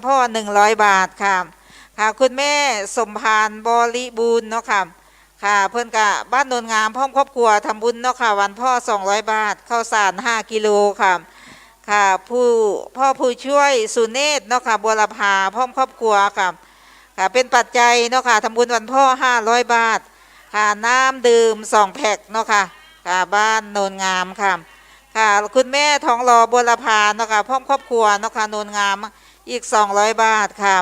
พ่อ100 บาทค่ะค่ะคุณแม่สมพานบริบูรณ์เนาะค่ะค่ะเพื่อนกะบ้านโนนงามพร้อมครอบครัวทำบุญเนาะค่ะวันพ่อ200 บาทข้าวสาร5 กิโลค่ะค่ะพ่อผู้ช่วยสุเนศเนาะค่ะบัวลพาพร้อมครอบครัวค่ะค่ะเป็นปัจจัยเนาะค่ะทำบุญวันพ่อ500 บาทค่ะน้ำดื่ม2 แพ็คเนาะค่ะค่ะบ้านโนนงามค่ะค่ะคุณแม่ทองรอบัวลพาเนาะค่ะพร้อมครอบครัวเนาะค่ะโนนงามอีก200 บาทค่ะ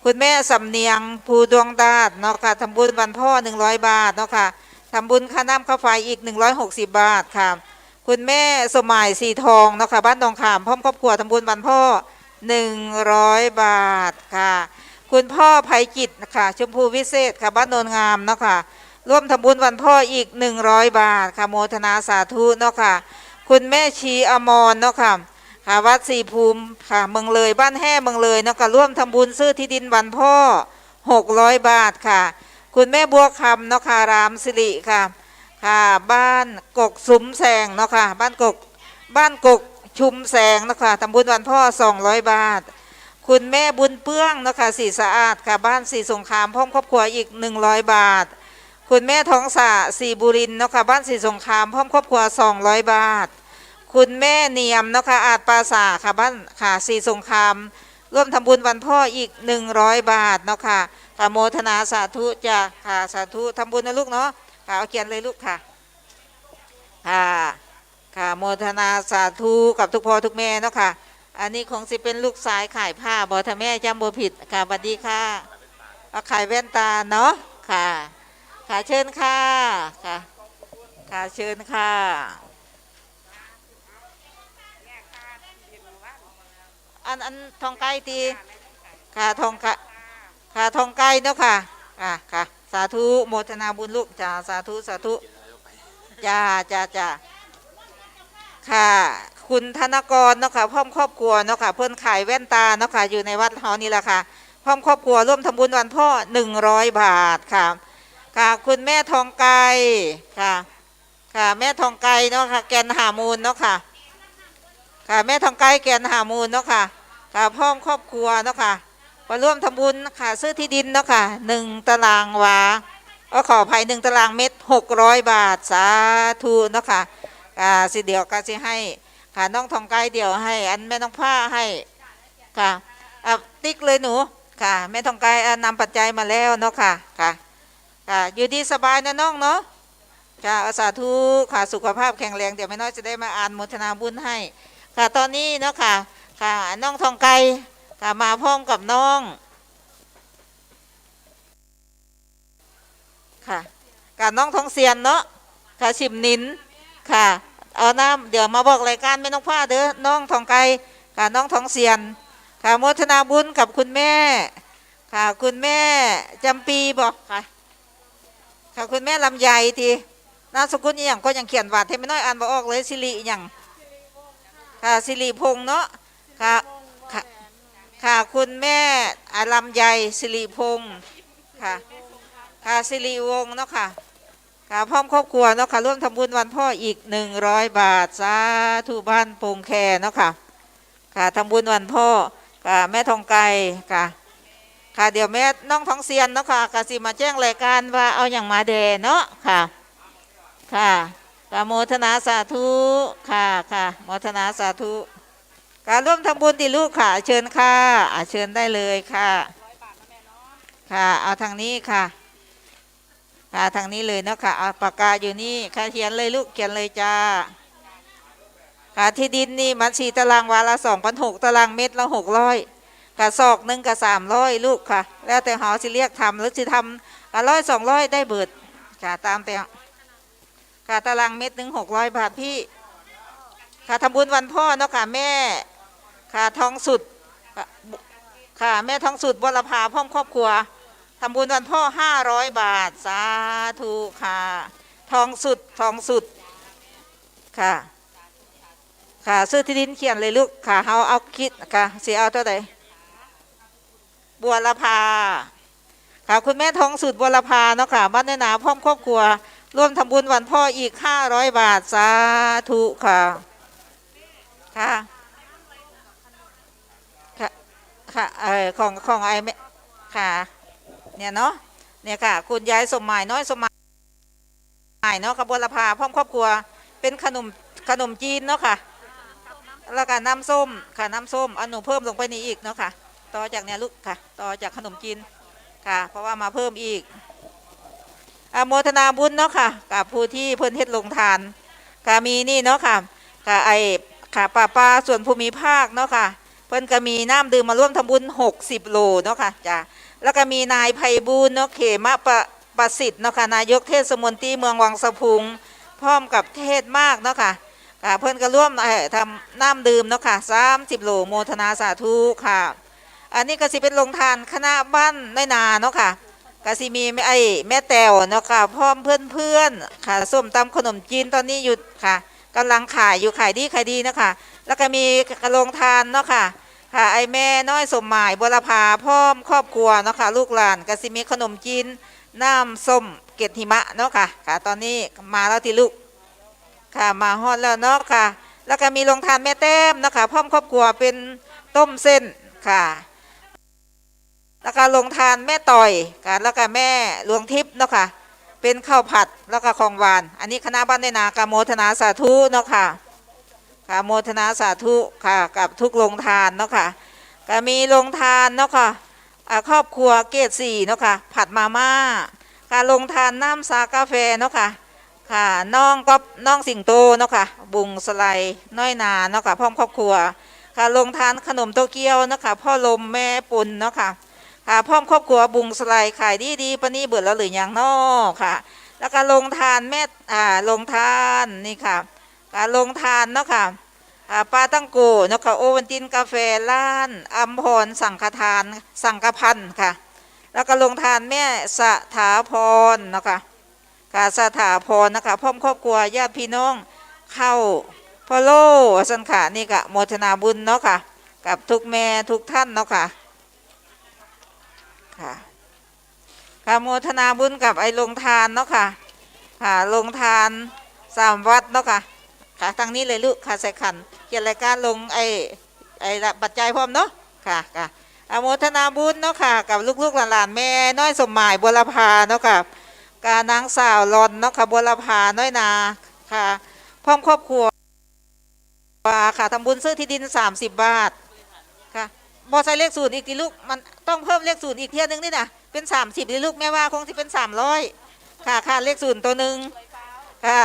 คุณแม่สำเนียงภูดวงดาษเนาะค่ะทำบุญวันพ่อ100 บาทเนาะค่ะทำบุญค่าน้ำค่าไฟอีก160 บาทค่ะคุณแม่สมัยสีทองเนาะค่ะบ้านดองขามพร้อมครอบครัวทำบุญวันพ่อ100 บาทค่ะคุณพ่อไพจิตค่ะชมพูวิเศษค่ะบ้านโนนงามเนาะค่ะร่วมทำบุญวันพ่ออีก100 บาทค่ะโมทนาสาธุเนาะค่ะคุณแม่ชีอมรเนาะค่ะค่ะวัดศรีภูมิค่ะเมืองเลยบ้านแห่เมืองเลยเนาะค่ะร่วมทำบุญซื้อที่ดินวันพ่อ600 บาทค่ะคุณแม่บัวคำเนาะค่ะรามสิริค่ะค่ะบ้านกกสุมแสงเนาะค่ะบ้านกกชุมแสงเนาะค่ะทำบุญวันพ่อ200 บาทคุณแม่บุญเปื้องเนาะค่ะสีสะอาดค่ะบ้านสีสงครามพร้อมครอบครัวอีก100 บาทคุณแม่ทองสะสีบุรินเนาะค่ะบ้านสีสงครามพร้อมครอบครัว200 บาทคุณแม่เนียมเนาะค่ะอาจปราสาค่ะบ้านค่ะสีสงครามร่วมทำบุญวันพ่ออีก100 บาทเนาะค่ะค่ะโมทนาสาธุจ้ะค่ะสาธุทำบุญนะลูกเนาะค่ะเอาเขียนเลยลูกค่ะค่ะค่ะโมทนาสาธุกับทุกพ่อทุกแม่เนาะค่ะอันนี้คงสิเป็นลูกสายขายผ้าบอทแม่จำบ่ผิดค่ะสวัสดีค่ะเอาขายแว่นตาเนาะค่ะค่ะเชิญค่ะค่ะค่ะเชิญค่ะอันทองไก่ตีค่ะทองกะค่ะทองไก่เนาะค่ะค่ะค่ะสาธุโมทนาบุญลูกจ้าสาธุสาธุจ้าจ้าจ้าค่ะคุณธนกรเนาะค่ะพร้อมครอบครัวเนาะค่ะเพิ่นขายแว่นตาเนาะค่ะอยู่ในวัดเฮานี่แหละค่ะพร้อมครอบครัวร่วมทำบุญวันพ่อ100 บาทค่ะค่ะคุณแม่ทองไก่ค่ะค่ะแม่ทองไก่เนาะค่ะแกนหามูลเนาะค่ะค่ะแม่ทองไก่แกนหามูลเนาะค่ะค่ะพร้อมครอบครัวเนาะค่ะมาร่วมทำบุญค่ะซื้อที่ดินเนาะค่ะ1 ตารางวาขออภัย1 ตารางเมตร600 บาทสาธุเนาะค่ะสิเดียวก็สิให้ค่ะน้องทองไก่เดียวให้อันแม่น้องผ้าให้ค่ะติ๊กเลยหนูค่ะแม่ทองไก่นำปัจจัยมาแล้วเนาะค่ะค่ะค่ะอยู่ดีสบายนะน้องเนาะค่ะสาธุค่ะสุขภาพแข็งแรงเดี๋ยวแม่น้อยจะได้มาอ่านโมทนาบุญให้ค่ะตอนนี้เนาะค่ะค่ะน้องทองไก่ค่ะมาพร้อมกับน้องค่ะกับน้องทองเซียนเนาะค่ะชิมนินค่ะเอาน้ำเดี๋ยวมาบอกรายการไม่ต้องพลาดเด้อน้องทองไก่ค่ะน้องทองเซียนค่ะโมทนาบุญกับคุณแม่ค่ะคุณแม่จำปีบอกค่ะค่ะคุณแม่ลำไยทีนามสกุลอย่างก็ยังเขียนวาดให้ไม่น้อยอ่านบอกออกเลยสิริอย่างค่ะสิริพงษ์เนาะค่ะค่ะคุณแม่ลำไยสิริพงษ์ค่ะค่ะสิริวงศ์เนาะค่ะค่ะพร้อมครอบครัวเนาะค่ะร่วมทำบุญวันพ่ออีก100 บาทสาธุบ้านโป่งแคเนาะค่ะค่ะทำบุญวันพ่อค่ะแม่ทองไก่ค่ะค่ะเดี๋ยวแม่น้องทองเซียนเนาะค่ะกสิมาแจ้งรายการว่าเอาอย่างมาเดเนาะค่ะค่ะค่ะโมทนาสาธุค่ะค่ะโมทนาสาธุการร่วมทำบุญที่ลูกค่ะเชิญค่ะเชิญได้เลยค่ะค่ะเอาทางนี้ค่ะค่ะทางนี้เลยเนาะค่ะเอาปากกาอยู่นี่ค่ะเขียนเลยลูกเขียนเลยจ้าค่ะที่ดินนี่มัน4 ตารางวาละ2,600 ตารางเมตรละ600ค่ะศอกหนึ่งกับ300ลูกค่ะแล้วแต่หอสิเรียกทำหรือสิทำ100 200ได้เบิดค่ะตามแต่ค่ะตารางเมตรหนึ่ง600 บาทพี่ค่ะทำบุญวันพ่อเนาะค่ะแม่ค่ะทองสุดค่ะแม่ทองสุดบัวลพาพร้อมครอบครัวทำบุญวันพ่อ500 บาทสาธุค่ะทองสุดค่ะค่ะซื้อที่ดินเขียนเลยลูกค่ะเอาคิดค่ะสิเอาเท่าไหร่บัวลพาค่ะคุณแม่ทองสุดบัวลพาเนาะค่ะบ้านเนนาพร้อมครอบครัวร่วมทำบุญวันพ่ออีก500 บาทสาธุค่ะค่ะ ค่ะของไอแม่ค่ะเนี่ยเนาะเนี่ยค่ะคุณยายสมหมายน้อยสมหมายเนาะกับบัวลพาพร้อมครอบครัวเป็นขนมจีนเนาะค่ะแล้วก็น้ำส้มค่ะน้ำส้มอันหนูเพิ่มลงไปนี่อีกเนาะค่ะต่อจากเนี่ยลูกค่ะต่อจากขนมจีนค่ะเพราะว่ามาเพิ่มอีกอนุโมทนาบุญเนาะค่ะกับผู้ที่เพิ่นเฮ็ดลงทานก็มีนี่เนาะค่ะก็ไอค่ะป้าส่วนภูมิภาคเนาะค่ะเพิ่นก็มีน้ำดื่มมาร่วมทำบุญ60โลเนาะค่ะจ้ะแล้วก็มีนายไพบูลย์เนาะเขมประสิทธิ์เนาะค่ะนายกเทศมนตรีเมืองวังสะพุงพร้อมกับเทศมากเนาะค่ะเพิ่นก็ร่วมทำน้ำดื่มเนาะค่ะ30โลโมทนาสาธุค่ะอันนี้ก็สิเป็นลงทานคณะบ้านน้อยนาเนาะค่ะก็สิมีแม่แต้วเนาะค่ะพร้อมเพื่อนๆค่ะส้มตำขนมจีนตอนนี้หยุดค่ะกำลังขายอยู่ขายดีเนาะค่ะแล้วก็มีโรงทานเนาะค่ะค่ะไอแม่น้อยสมหมายบัวลพาพร้อมครอบครัวเนาะค่ะลูกหลานก็สิมีขนมจีนน้ำส้มเกล็ดหิมะเนาะค่ะค่ะตอนนี้มาแล้วที่ลูกค่ะมาฮอดแล้วเนาะค่ะแล้วก็มีโรงทานแม่แต้มเนาะค่ะพร้อมครอบครัวเป็นต้มเส้นค่ะแล้วก็โรงทานแม่ต่อยค่ะแล้วก็แม่หลวงทิพย์เนาะค่ะเป็นข้าวผัดแล้วก็ของหวานอันนี้คณะบ้านในนากาโมทนาสาธุเนาะค่ะค่ะโมทนาสาธุค่ะกับทุกโรงทานเนาะค่ะก็มีโรงทานเนาะค่ะครอบครัวเกต4เนาะค่ะผัดมาม่าค่ะโรงทานน้ำซากาแฟเนาะค่ะค่ะน้องสิงโตเนาะค่ะบุงสไลน้อยนาเนาะค่ะพร้อมครอบครัวค่ะโรงทานขนมโตเกียวเนาะค่ะพ่อลมแม่ปุ่นเนาะค่ะค่ะพร้อมครอบครัวบุงสไลขายดีปะนี่เบื่อแล้วหรือยังเนาะค่ะแล้วก็โรงทานแม่โรงทานนี่ค่ะโรงทานเนาะค่ะปาตั้งโกเนาะค่ะโอวันตินกาแฟล้านอัมพรสังฆทานสังฆพันธ์ค่ะแล้วก็โรงทานแม่สถาพรเนาะค่ะสถาพรนะคะพร้อมครอบครัวญาติพี่น้องเข้าพอโลสันขานี่ก็โมทนาบุญเนาะค่ะกับทุกแม่ทุกท่านเนาะค่ะค่ะโมทนาบุญกับไอ้ลงทานเนาะค่ะลงทาน3 วัดเนาะค่ะทางนี้เลยลูกค่ะใส่ขันเขียนรายการลงไอ้ปัจจัยพร้อมเนาะค่ะอโมทนาบุญเนาะค่ะกับลูกๆหลานๆแม่น้อยสมหมายบัวลพาเนาะค่ะการนางสาวรอนเนาะค่ะบัวลพาน้อยนาค่ะพร้อมครอบครัวค่ะทำบุญซื้อที่ดิน30 บาทค่ะบอใส่เลขศูนย์อีกทีลูกมันต้องเพิ่มเลขศูนย์อีกเที่ยนึงนี่นะเป็น30ทีลูกแม่ว่าคงที่เป็น300ค่ะเลขศูนย์ตัวหนึ่งค่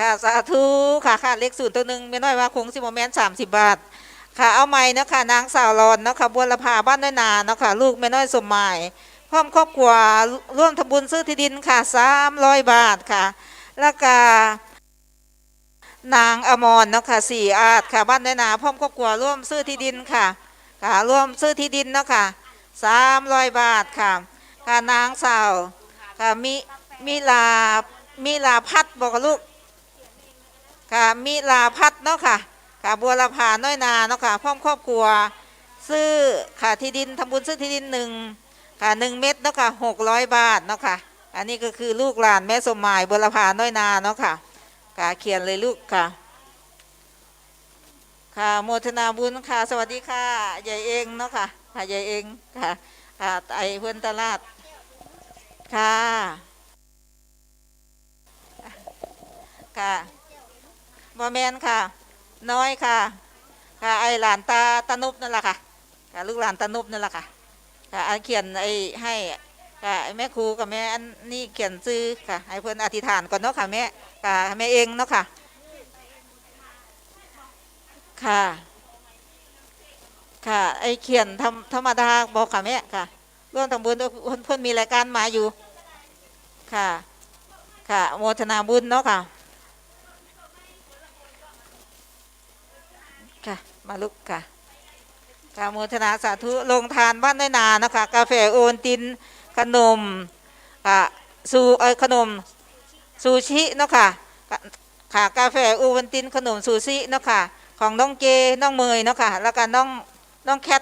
ะสาธุค่ะเลขศูนย์ตัวหนึ่งไม่น้อยว่าคงสิโมเมนต์30 บาทค่ะเอาใหม่เนาะค่ะนางสาวรอนเนาะค่ะบัวลพาบ้านน้อยนาเนาะค่ะลูกแม่น้อยสมหมายพร้อมครอบครัวร่วมทำบุญซื้อที่ดินค่ะ300 บาทค่ะแล้วก็นางอมรเนาะค่ะ4 อาจค่ะบ้านน้อยนาพร้อมครอบครัวร่วมซื้อที่ดินค่ะร่วมซื้อที่ดินเนาะค่ะ300 บาทค่ะนางสาวค่ะมีลาพัดบอกกับลูกค่ะมีลาพัดเนาะค่ะบัวลพาน้อยนาเนาะค่ะพร้อมครอบครัวซื้อค่ะที่ดินทำบุญซื้อที่ดิน1 เม็ดเนาะค่ะ600 บาทเนาะค่ะอันนี้ก็คือลูกหลานแม่สมหมายบัวลพาน้อยนาเนาะค่ะเขียนเลยลูกค่ะโมทนาบุญค่ะสวัสดีค่ะยายเองเนาะค่ะยายเองค่ะไอเพื่อนตลาดค่ะบอแมนค่ะน้อยค่ะไอหลานตานุบนั่นแหละค่ะลูกหลานตานุบนั่นแหละค่ะอันเขียนให้ไอแม่ครูกับแม่อันนี่เขียนซื้อค่ะให้เพื่อนอธิษฐานก่อนเนาะค่ะแม่เองเนาะค่ะไอเขียนธรรมดาบอกค่ะแม่ค่ะร่วมทำบุญเพื่อนมีรายการมาอยู่ค่ะโมทนาบุญเนาะค่ะมาลุกค่ะโมทนาสาธุลงทานบ้านน้อยนานะคะกาแฟโอนตินขนมขนมซูชิเนาะค่ะกาแฟโอวันตินขนมซูชิเนาะค่ะของน้องเจน้องเมยเนาะค่ะแล้วก็น้องแคท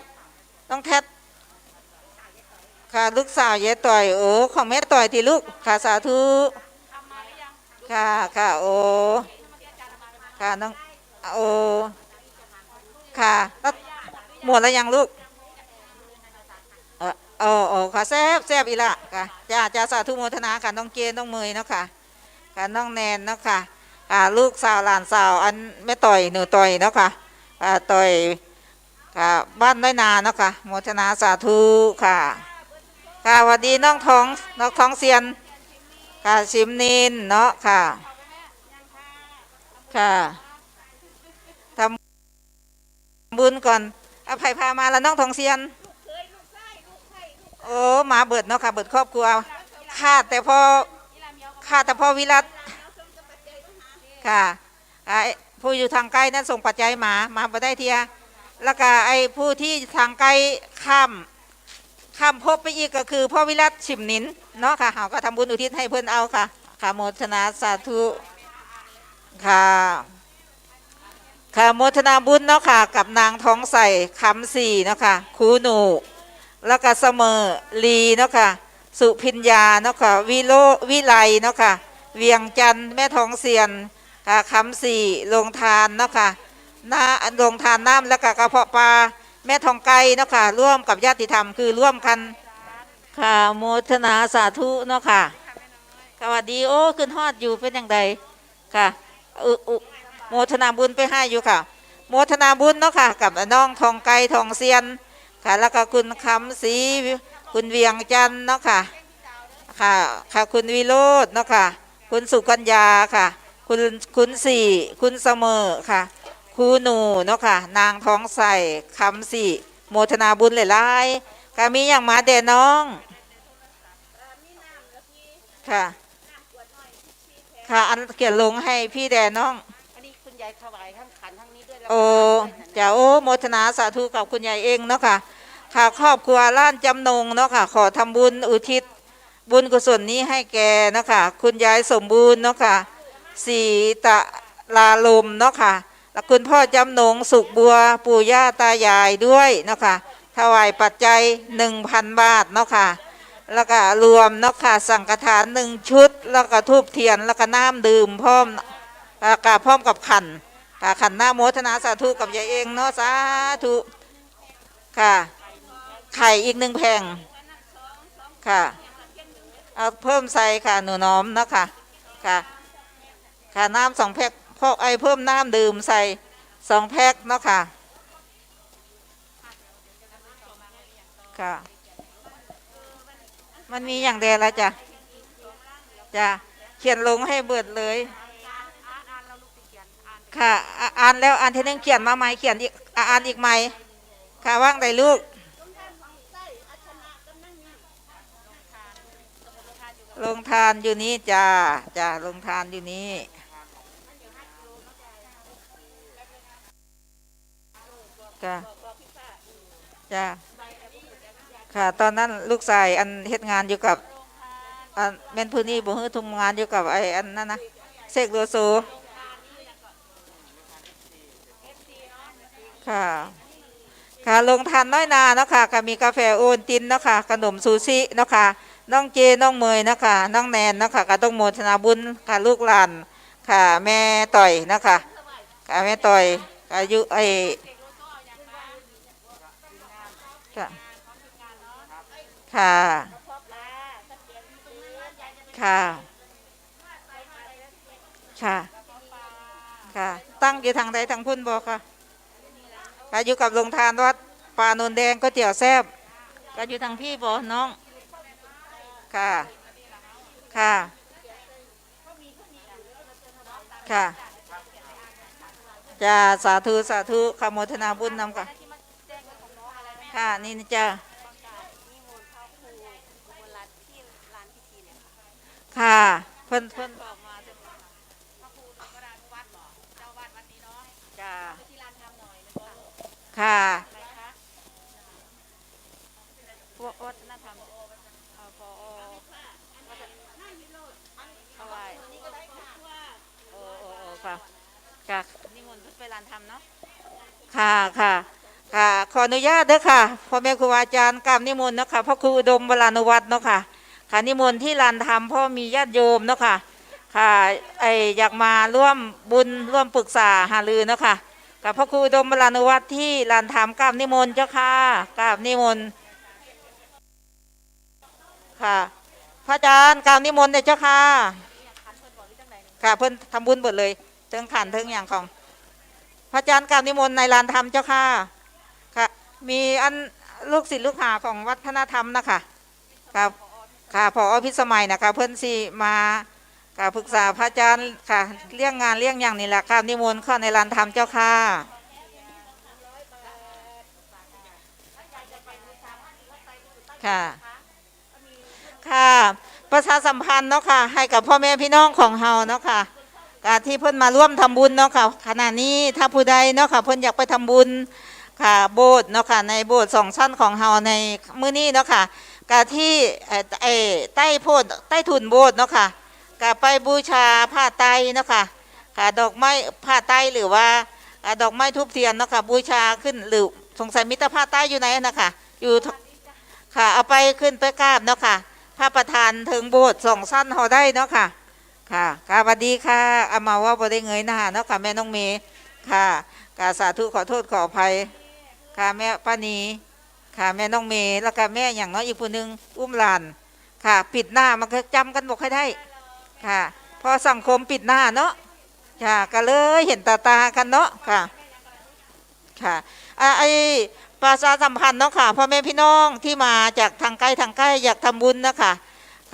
ค่ะลูกสาวยายต่อยโอ้ของแม่ต่อยที่ลูกสาธุโอ้น้องโอ้ค่ะ หมดแล้วยังลูกเออค่ะแซ่บแซ่บอีละค่ะจ้าสาธุโมทนาค่ะน้องเกณฑ์น้องเมยเนาะค่ะค่ะน้องแนนเนาะค่ะลูกสาวหลานสาวอันแม่ต่อยหนูต่อยเนาะค่ะต่อยค่ะบ้านน้อยนาเนาะค่ะโมทนาสาธุค่ะค่ะสวัสดีน้องท้องเซียนค่ะชิมนินเนาะค่ะค่ะทำบุญก่อนอภัยพามาแล้วน้องทองเซียนโอ้มาเบิดเนาะค่ะเบิดครอบครัวขาดแต่พอวิรัตค่ะไอ้ผู้อยู่ทางใกล้นั้นส่งปัจจัยมาบ่ได้เทียแล้วก็ไอ้ผู้ที่ทางใกล้ข้ามพบไปอีกก็คือพ่อวิรัตชิมนินเนาะค่ะเขาก็ทำบุญอุทิศให้เพื่อนเอาค่ะค่ะโมทนาสาธุค่ะค่ะโมทนาบุญเนาะค่ะกับนางท้องใสคำสี่เนาะค่ะครูหนูแล้วก็เสมอลีเนาะค่ะสุพิญญาเนาะค่ะวิไลเนาะค่ะเวียงจันทร์แม่ทองเสียนค่ะคำสี่ลงทานเนาะค่ะลงทานน้ำแล้วก็กระเพาะปลาแม่ทองไก่เนาะค่ะร่วมกับญาติธรรมคือร่วมกันค่ะโมทนาสาธุเนาะค่ะสวัสดีโอ้ขึ้นฮอดอยู่เป็นอย่างไรค่ะโมทนาบุญไปให้อยู่ค่ะโมทนาบุญเนาะค่ะกับน้องทองไก่ทองเซียนค่ะแล้วก็คุณคำศรีคุณเวียงจันทร์เนาะค่ะค่ะคุณวิโรจน์เนาะค่ะคุณสุกัญญาค่ะคุณสี่คุณเสมอค่ะครูหนูเนาะค่ะนางท้องใสคำสี่โมทนาบุญหลายๆก็มีอย่างมาเด่น้องค่ะค่ะอันเขียนลงให้พี่แดนน้องอันนี้คุณยายถวายทั้งขันทั้งนี้ด้วยโอ้จ้าโอ้โมทนาสาธุกับคุณยายเองเนาะค่ะค่ะครอบครัวล้านจำนงเนาะค่ะขอทำบุญอุทิศบุญกุศลนี้ให้แกเนาะค่ะคุณยายสมบูรณ์เนาะค่ะสีตะลาลมเนาะค่ะและคุณพ่อจำนงสุขบัวปู่ย่าตายายด้วยเนาะค่ะถวายปัจจัย 1,000 บาทเนาะค่ะแล้วก็รวมเนาะค่ะสังฆทาน1 ชุดแล้วก็ทูบเทียนแล้วก็น้ำดื่มพร้อมพร้อมกับขันขันหน้าโมทนาสาธุกับยายเองเนาะสาธุค่ะไข่อีก1 แผงค่ะเอาเพิ่มใส่ค่ะหนูน้อมเนาะค่ะค่ะน้ำ2 แพ็คพอเพิ่มน้ำดื่มใส่2 แพ็คเนาะค่ะค่ะมันมีอย่างเดียวแล้วจ้ะเขียนลงให้เบิดเลยค่ะอ่านแล้วอ่านทีนึงเขียนมาใหม่เขียนอีกอ่านอีกใหม่ค่ะว่างใดลูกลงทานอยู่นี้จ้าลงทานอยู่นี้จ้าค่ะตอนนั้นลูกชายอันเฮ็ดงานอยู่กับอันแม่นพื้นนี่บ่ฮื้อทำงานอยู่กับไอ้อันนั้นนะเสกโลโซค่ะลงทานน้อยนาเนาะค่ะก็มีกาแฟโอนตินเนาะค่ะขนมซูชิเนาะค่ะน้องเจน้องเมยเนาะค่ะน้องแนนเนาะค่ะก็ต้องโมทนาบุญค่ะลูกหลานค่ะแม่ต่อยเนาะค่ะแม่ต่อยอายุค่ะค่ะตั้งอยู่ทางใดทางพุ่นบอกค่ะอยู่กับโรงทานวัดป่าโนนแดงก็เตี๋ยวแซ่บก็อยู่ทางพี่บอกน้องค่ะจ้าสาธุขโมทนาบุญนำค่ะนี่จ้าค่ะเพิ่นค่ะวัฒนธรรมพอเอาไว้ค่ะนิมนต์ไปลานธรรมเนาะค่ะขออนุญาตเด้อค่ะพ่อแม่ครูอาจารย์กราบนิมนต์เนาะค่ะพระครูอุดมวรานุวัฒน์เนาะค่ะนิมนต์ที่ลานธรรมพ่อมีญาติโยมเนาะค่ะอยากมาร่วมบุญร่วมปรึกษาหารือเนาะค่ะ กับพระครูอุดมบรรณวัฒน์ที่ลานธรรมกราบนิมนต์เจ้าค่ะกราบนิมนต์ค่ะพระอาจารย์กราบนิมนต์เจ้าค่ะค่ะเพิ่นทำบุญหมดเลยเทิงขันเทิงอย่างของพระอาจารย์กราบนิมนต์ในลานธรรมเจ้าค่ะค่ะมีอันลูกศิษย์ลูกหาของวัฒนธรรมนะคะครับค่ะผอ.พิสมัยนะคะเพิ่นสิมาค่ะปรึกษาพระอาจารย์ค่ะเรื่องงานเรื่องอย่างนี้แหละกราบนิมนต์เข้าในลานธรรมเจ้าค่ะค่ะค่ะประชาสัมพันธ์เนาะค่ะให้กับพ่อแม่พี่น้องของเฮาเนาะค่ะการที่เพิ่นมาร่วมทำบุญเนาะค่ะขณะนี้ถ้าผู้ใดเนาะค่ะเพิ่นอยากไปทำบุญค่ะโบสถ์เนาะค่ะในโบสถ์2 ชั้นของเฮาในมื้อนี้เนาะค่ะการที่ใต้โพธิ์ใต้ถุนโบสถ์เนาะค่ะก็ไปบูชาผ้าไตรเนาะค่ะค่ะดอกไม้ผ้าไตรหรือว่าดอกไม้ทูบเทียนเนาะค่ะบูชาขึ้นหรือสงสัยมิตรผ้าไตรอยู่ไหนนะคะอยู่ค่ะเอาไปขึ้นไปกราบเนาะค่ะพระประธานถึงโบสถ์2 ชั้นเฮาได้เนาะค่ะค่ะสวัสดีค่ะอามาว่าบ่ได้เงยหน้าเนาะค่ะแม่น้องเมย์ค่ะกาสาธุขอโทษขออภัยค่ะแม่ป้านีค่ะแม่น้องเมย์แล้วก็แม่อย่างน้อยอีกผู้หนึงอุ้มหลานค่ะปิดหน้ามันก็จำกันบอกให้ได้ค่ะพอสังคมปิดหน้าเนาะค่ะก็เลยเห็นตากันเนาะค่ะค่ะไอประชาสัมพันธ์เนาะค่ะพ่อแม่พี่น้องที่มาจากทางใกล้อยากทำบุญนะคะ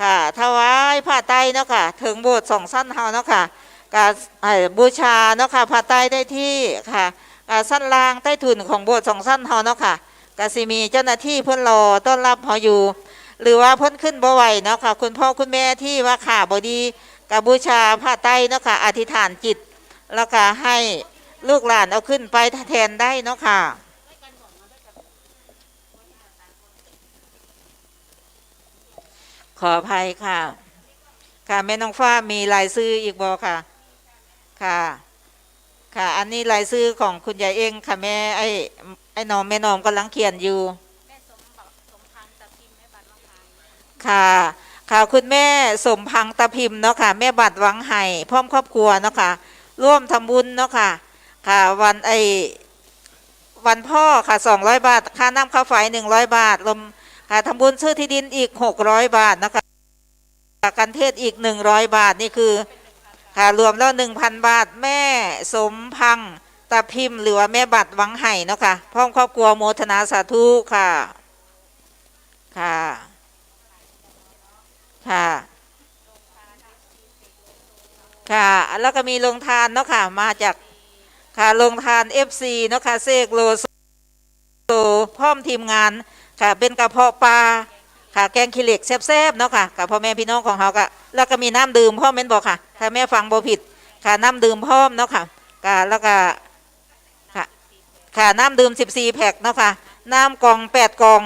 ค่ะถวายผ้าไตรเนาะค่ะถึงโบสถ์2 ชั้นเฮาเนาะค่ะการบูชาเนาะค่ะผ้าไตรได้ที่ค่ะชั้นล่างใต้ถุนของโบสถ์2 ชั้นเฮาเนาะค่ะก็สิมีเจ้าหน้าที่เพิ่นรอต้อนรับเฮาอยู่หรือว่าเพิ่นขึ้นบ่ไหวเนาะค่ะคุณพ่อคุณแม่ที่ว่าขาบ่ดีก็บูชาผ้าไตรเนาะค่ะอธิษฐานจิตแล้วก็ให้ลูกหลานเอาขึ้นไปแทนได้เนาะค่ะขออภัยค่ะค่ะแม่น้องฟ้ามีรายชื่ออีกบ่ค่ะค่ะค่ะอันนี้รายชื่อของคุณยายเองค่ะแม่ไอ้น้องแม่น้องกำลังเขียนอยู่ค่ะค่ะคุณแม่สมพังตะพิมพ์เนาะค่ะแม่บัตรวังไห่พร้อมครอบครัวเนาะค่ะร่วมทำบุญเนาะค่ะค่ะวันพ่อค่ะ200 บาทค่าน้ำค่าไฟ100 บาทรวมค่ะทำบุญซื้อที่ดินอีก600 บาทนะคะกันเทศอีก100 บาทนี่คือค่ะรวมแล้ว1,000 บาทแม่สมพังตะพิมพ์หรือว่าแม่บัตรวังไห่เนาะค่ะพร้อมครอบครัวโมทนาสาธุค่ะค่ะค่ะค่ะแล้วก็มีโรงทานเนาะค่ะมาจากค่ะโรงทาน FC เนาะค่ะเสกโลโซพร้อมทีมงานค่ะเป็นกระเพาะปลาค่ะแกงขี้เหล็กแซ่บๆเนาะค่ะกับพ่อแม่พี่น้องของเขาก็แล้วก็มีน้ำดื่มพร้อมแม่นบอกค่ะถ้าแม่ฟังบ่ผิดค่ะน้ำดื่มพร้อมเนาะค่ะแล้วก็ค่ะค่ะน้ำดื่ม14 แพ็คเนาะค่ะน้ำกล่อง8 กล่อง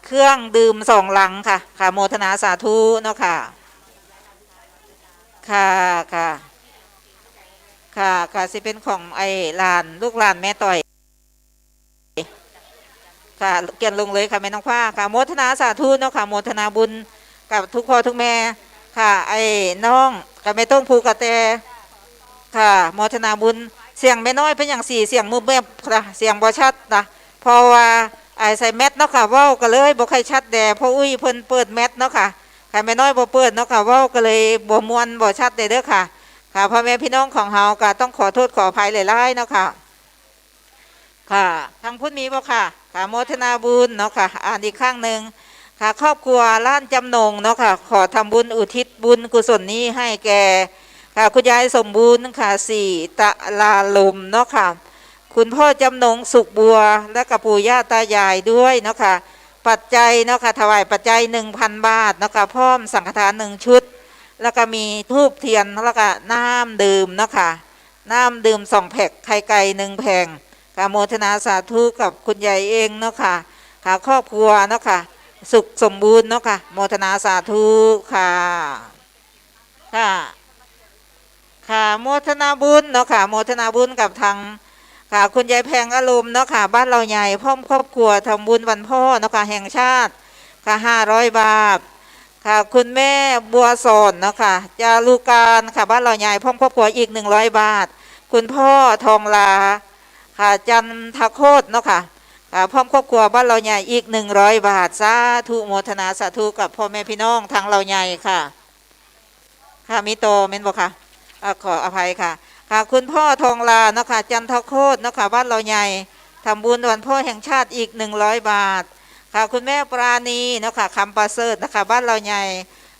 เครื่องดื่ม2 ลังค่ะค่ะโมทนาสาธุเนาะค่ะค่ะค่ะค่ะค่ะสิเป็นของไอ้หลานลูกหลานแม่ต่อยค่ะเกียนลงเลยค่ะแม่น้องฟ้าค่ะโมทนาสาธุเนาะค่ะโมทนาบุญกับทุกพ่อทุกแม่ค่ะไอ้น้องกับแม่ต้องผูกกระแตค่ะโมทนาบุญเสียงแม่น้อยเป็นอย่างสี่เสียงมือแม่ค่ะเสียงบ่ชัดนะเพราะว่าไอ้ใส่แมสเนาะค่ะเว้าก็เลยบ่ค่อยชัดแด่เพราะอุ้ยเพิ่นเปิดแมสเนาะค่ะค่ะแม่น้อยบ่เปิดเนาะค่ะเว้าก็เลยบ่ม่วนบ่ชัดเด้อค่ะค่ะพ่อแม่พี่น้องของเฮาก็ต้องขอโทษขออภัยหลายๆเนาะค่ะค่ะทางพุ่นมีบ่ค่ะค่ะโมทนาบุญเนาะค่ะอ่านอีกครั้งหนึ่งค่ะครอบครัวล้านจำนงเนาะค่ะขอทำบุญอุทิศบุญกุศลนี้ให้แก่ค่ะคุณยายสมบูรณ์ค่ะ4 ตะลาลมเนาะค่ะคุณพ่อจำนงสุขบัวและกับปู่ย่าตายายด้วยเนาะค่ะปัจจัยเนาะค่ะถวายปัจจัย1,000 บาทเนาะค่ะพร้อมสังฆทาน1 ชุดแล้วก็มีธูปเทียนแล้วก็น้ำดื่มเนาะค่ะน้ำดื่ม2 แพ็คไข่ไก่1 แผงค่ะโมทนาสาธุกับคุณยายเองเนาะค่ะค่ะครอบครัวเนาะค่ะสุขสมบูรณ์เนาะค่ะโมทนาสาธุค่ะค่ะค่ะโมทนาบุญเนาะค่ะโมทนาบุญกับทางค่ะคุณยายแพงอารมณ์เนาะค่ะบ้านเราใหญ่พร้อมครอบครัวทำบุญวันพ่อเนาะค่ะแห่งชาติค่ะ500 บาทค่ะคุณแม่บัวสอนเนาะค่ะจารุการค่ะบ้านเราใหญ่พร้อมครอบครัวอีก100 บาทคุณพ่อทองลา ค่ะจันทโคตเนาะค่ะพร้อมครอบครัวบ้านเราใหญ่อีก100 บาทสาธุโมทนาสาธุกับพ่อแม่พี่น้องทางเราใหญ่ค่ะค่ะมีโตเม่นบอกค่ะขออภัยค่ะค่ะคุณพ่อทองลาเนาะค่ะจันทโคตเนาะค่ะบ้านเราใหญ่ทำบุญวันพ่อแห่งชาติอีก100 บาทค่ะคุณแม่ปราณีเนาะค่ะคำประเสริฐนะคะบ้านเราใหญ่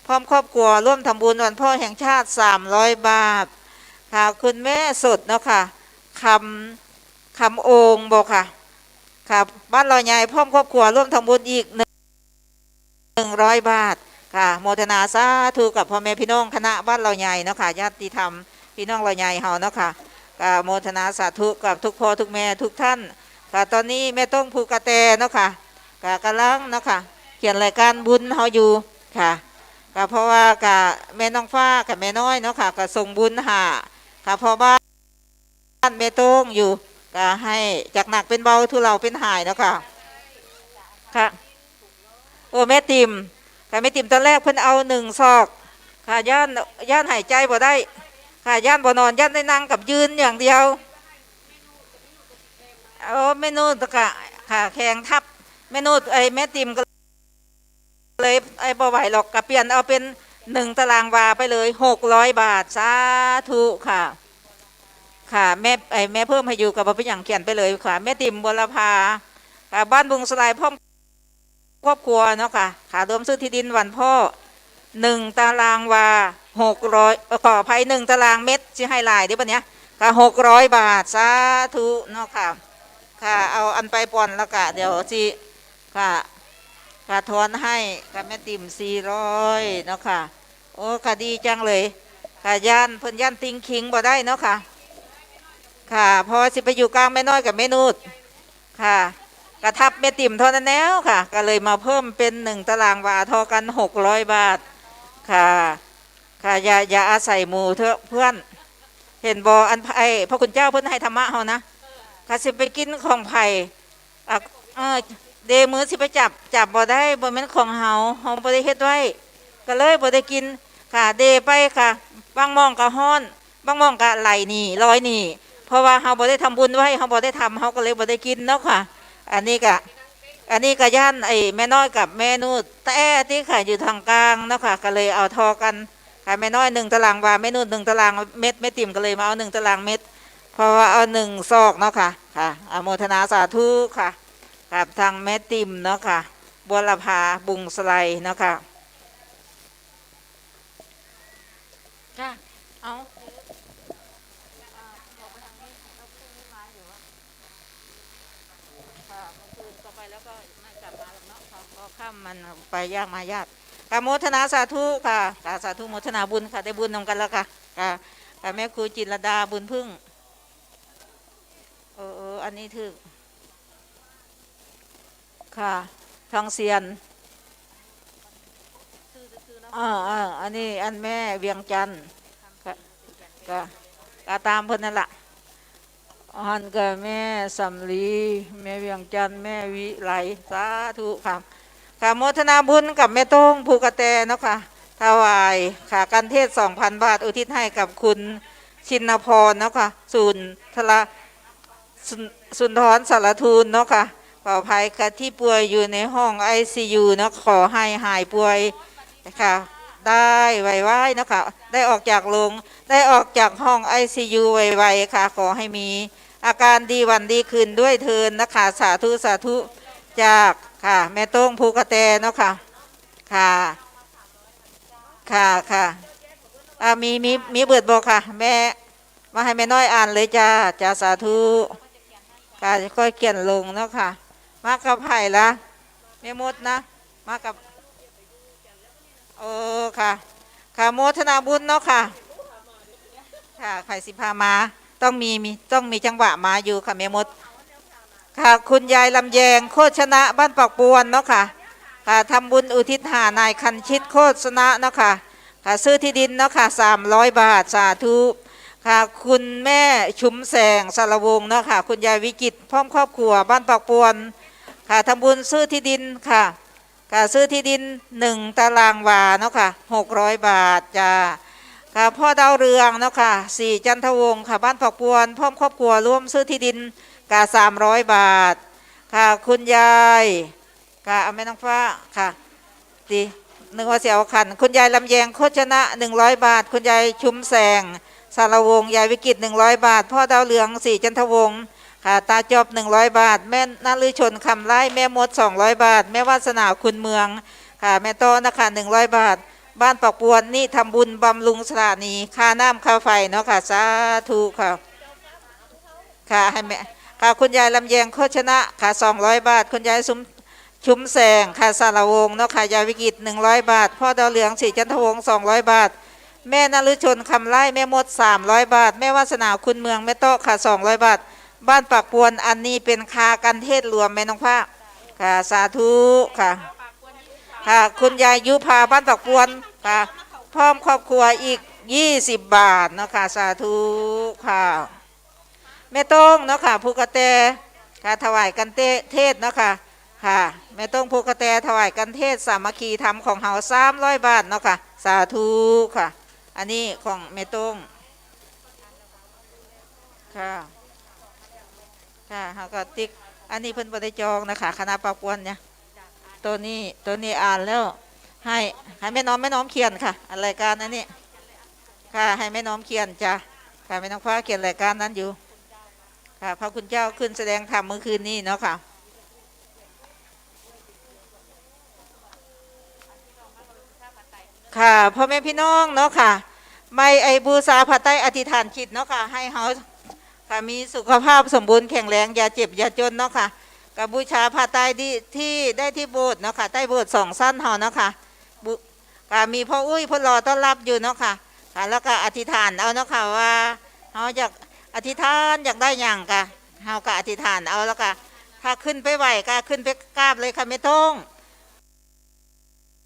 พร้อมครอบครัวร่วมทำบุญวันพ่อแห่งชาติ300 บาทค่ะคุณแม่สดเนาะค่ะคำโองบอกค่ะค่ะบ้านเราใหญ่พร้อมครอบครัวร่วมทำบุญอีก100 บาทค่ะโมทนาสาธุกับพ่อแม่พี่น้องคณะบ้านเราใหญ่เนาะค่ะญาติธรรมพี่น้องเราใหญ่เฮาเนาะค่ะโมทนาสาธุกับทุกพ่อทุกแม่ทุกท่านค่ะตอนนี้แม่ต้องภูกระแตเนาะค่ะกำลังเนาะค่ะเขียนรายการบุญเฮาอยู่ค่ะเพราะว่าแม่น้องฟ้ากับแม่น้อยเนาะค่ะก็ส่งบุญหาค่ะพอบ้านแม่ต้องอยู่ก็ให้จากหนักเป็นเบาทุเราเป็นหายเนาะค่ะค่ะโอ้แม่ติมค่ะแม่ติมตอนแรกเพิ่นเอา1 ซอกค่ะย่านหายใจบ่ได้ค่ะย่านบ่นอนย่านได้นั่งกับยืนอย่างเดียวเมนูตะกะค่ะแข่งทับเมนูแม่ติมก็เลยบ่ไหวหรอกก็เปลี่ยนเอาเป็น1 ตารางวาไปเลย600 บาทสาธุค่ะค่ะแม่เพิ่มให้อยู่กับบ่เป็นหยังเขียนไปเลยค่ะแม่ติมบุรพาค่ะบ้านบุงสลายพร้อมครอบครัวเนาะค่ะรวมซื้อที่ดินวันพ่อ1 ตารางวา600ขออภัย1 ตารางเมตรที่ให้ลายเดี๋ยวบัดเนี้ยค่ะ600 บาทสาธุเนาะค่ะค่ะเอาอันไปป่อนแล้วก็เดี๋ยวสิค่ะทอนให้กับแม่ติ่ม400เนาะค่ะโอ้ค่ะดีจังเลยค่ะเพิ่นย่านติงคิงบ่ได้เนาะค่ะค่ะพอสิไปอยู่กลางแม่น้อยกับแม่นูดค่ะกระทับแม่ติ่มเท่านั้นแล้วค่ะก็เลยมาเพิ่มเป็น1 ตารางวาเท่ากัน600 บาทค่ะอย่าอาศัยหมู่เถอะเพื่อนเห็นบ่อันพระคุณเจ้าเพิ่นให้ธรรมะเฮานะค่ะสิไปกินของไผ่เดมือสิไปจับบ่ได้บ่แม่นของเฮาบ่ได้เฮ็ดไว้ก็เลยบ่ได้กินค่ะเดไปค่ะบางมองก็ฮ้อนบางมองก็ไหลนี่ลอยนี่เพราะว่าเฮาบ่ได้ทำบุญไว้เฮาบ่ได้ทำเฮาก็เลยบ่ได้กินเนาะค่ะอันนี้ก็ย่านแม่น้อยกับแม่นูดแต่ที่ค่ะอยู่ทางกลางเนาะค่ะก็เลยเอาทอกันค่ะแม่น้อย1 ตารางวาแม่นูด1 ตารางเมตรแม่ติ่มก็เลยมาเอา1 ตารางเมตรเพราะว่าเอา1 ซอกเนาะค่ะอโมทนาสาธุค่ะกับทางแม่ติ่มเนาะค่ะบัวละพาบุงสไลเนาะค่ะเอาข้ามมันไปยากมายากโมทนาสาธุค่ะสาธุโมทนาบุญค่ะได้บุญนำกันแล้วค่ะแม่ครูจิรดาบุญพึ่งอันนี้ถึกค่ะทองเซียนอันนี้อันแม่เวียงจันทร์ก็ตามเพิ่นนั่นแหละอันก็แม่สำลีแม่เวียงจันทร์แม่วิไลสาธุค่ะโมทนาบุญกับแม่ต้งภูกระแตเนาะค่ะถวายค่ะกันเทศ 2,000 บาทอุทิศให้กับคุณชินพรเนาะค่ะสุนทรสารทูลเนาะค่ะขออภัยกับที่ป่วยอยู่ในห้อง ICU เนาะขอให้หายป่วยค่ะได้ไวๆเนาะค่ะได้ออกจากห้อง ICU ไวๆค่ะขอให้มีอาการดีวันดีคืนด้วยเทินนะคะสาธุจากค่ะแม่ต้งภูกระแตเนาะค่ะค่ะมีเบิดบอกค่ะแม่มาให้แม่น้อยอ่านเลยจ้าสาธุค่ะค่อยเขียนลงเนาะค่ะมากับไผ่ละแม่มดนะมากับค่ะโมทนาบุญเนาะค่ะไผ่สิพามาต้องมีจังหวะมาอยู่ค่ะแม่มดค่ะคุณยายลำแยงโคชนะบ้านปากปวนเนาะค่ะทำบุญอุทิศหานายคันชิตโคชนะเนาะค่ะซื้อที่ดินเนาะค่ะ300 บาทสาธุค่ะคุณแม่ชุมแสงสารวงศ์เนาะค่ะคุณยายวิจิตรพร้อมครอบครัวบ้านปากปวนค่ะทำบุญซื้อที่ดินค่ะซื้อที่ดิน1 ตารางวาเนาะค่ะ600 บาทจ้าค่ะพ่อดาวเรืองเนาะค่ะ4 จันทวงศ์ค่ะบ้านปากปวนพร้อมครอบครัวร่วมซื้อที่ดิน กา300 บาทค่ะคุณยายค่ะเอาแม่น้องฟ้าค่ะดีนึกว่าเสียเอาขันคุณยายลำแยงโคชนะ100 บาทคุณยายชุมแสงสารวงศ์ยายวิกิต100 บาทพ่อดาวเหลืองสีจันทวงศ์ค่ะตาจอบ100 บาทแม่นฤชนคำไล่แม่มด200 บาทแม่วาสนาคุณเมืองค่ะแม่โตนะคะ100 บาทบ้านปอกปวนนี่ทำบุญบำรุงสถานีค่าน้ำค่าไฟเนาะค่ะสาธุค่ะค่ะให้แม่ค่ะคุณยายลำแยงโคชนะค่ะ200 บาทคุณยายชุมแสงค่ะสารวงศ์เนาะค่ะยายวิกิต100 บาทพ่อดาวเหลืองสีจันทวงศ์200 บาทแม่นฤชนคำไล่แม่มด300 บาทแม่วาสนาคุณเมืองแม่โตค่ะ200 บาทบ้านปากปวนอันนี้เป็นคากันเทศรวมแม่น้องภาคค่ะสาธุค่ะค่ะคุณยายยุพาบ้านปากปวนค่ะพร้อมครอบครัวอีก20 บาทเนาะค่ะสาธุค่ะแม่ต้องเนาะค่ะภูกระแตค่ะถวายกันเทศเนาะค่ะค่ะแม่ต้องภูกระแตถวายกันเทศสามัคคีธรรมของเฮา300 บาทเนาะค่ะสาธุค่ะอันนี้ของแม่ต้องค่ะค่ะเฮาก็ติ๊กอันนี้เพิ่นบ่ได้จองนะคะคณะปากปวนเนี่ยตัวนี้อ่านแล้วให้แม่น้อมเขียนค่ะรายการอันนี้ค่ะให้แม่น้อมเขียนจ้ะค่ะแม่น้องฟ้าเขียนรายการนั้นอยู่ค่ะพระคุณเจ้าขึ้นแสดงธรรมเมื่อคืนนี้เนาะค่ะค่ะพ่อแม่พี่น้องเนาะค่ะไม่บูชาพระไตรอธิษฐานจิตเนาะค่ะให้เฮาค่ะมีสุขภาพสมบูรณ์แข็งแรงอย่าเจ็บอย่าจนเนาะค่ะกับบูชาพระไตรที่ได้ที่โบสถ์เนาะค่ะใต้โบสถ์2 สั้นเฮาเนาะค่ะค่ะมีพ่ออุ้ยพ่อรอต้อนรับอยู่เนาะค่ะค่ะแล้วก็อธิษฐานเอาเนาะค่ะว่าเฮาอยากอธิษฐานอยากได้อย่างกะเฮาก็อธิษฐานเอาแล้วก็ถ้าขึ้นไปไหวก็ขึ้นไปกราบเลยค่ะไม่ต้อง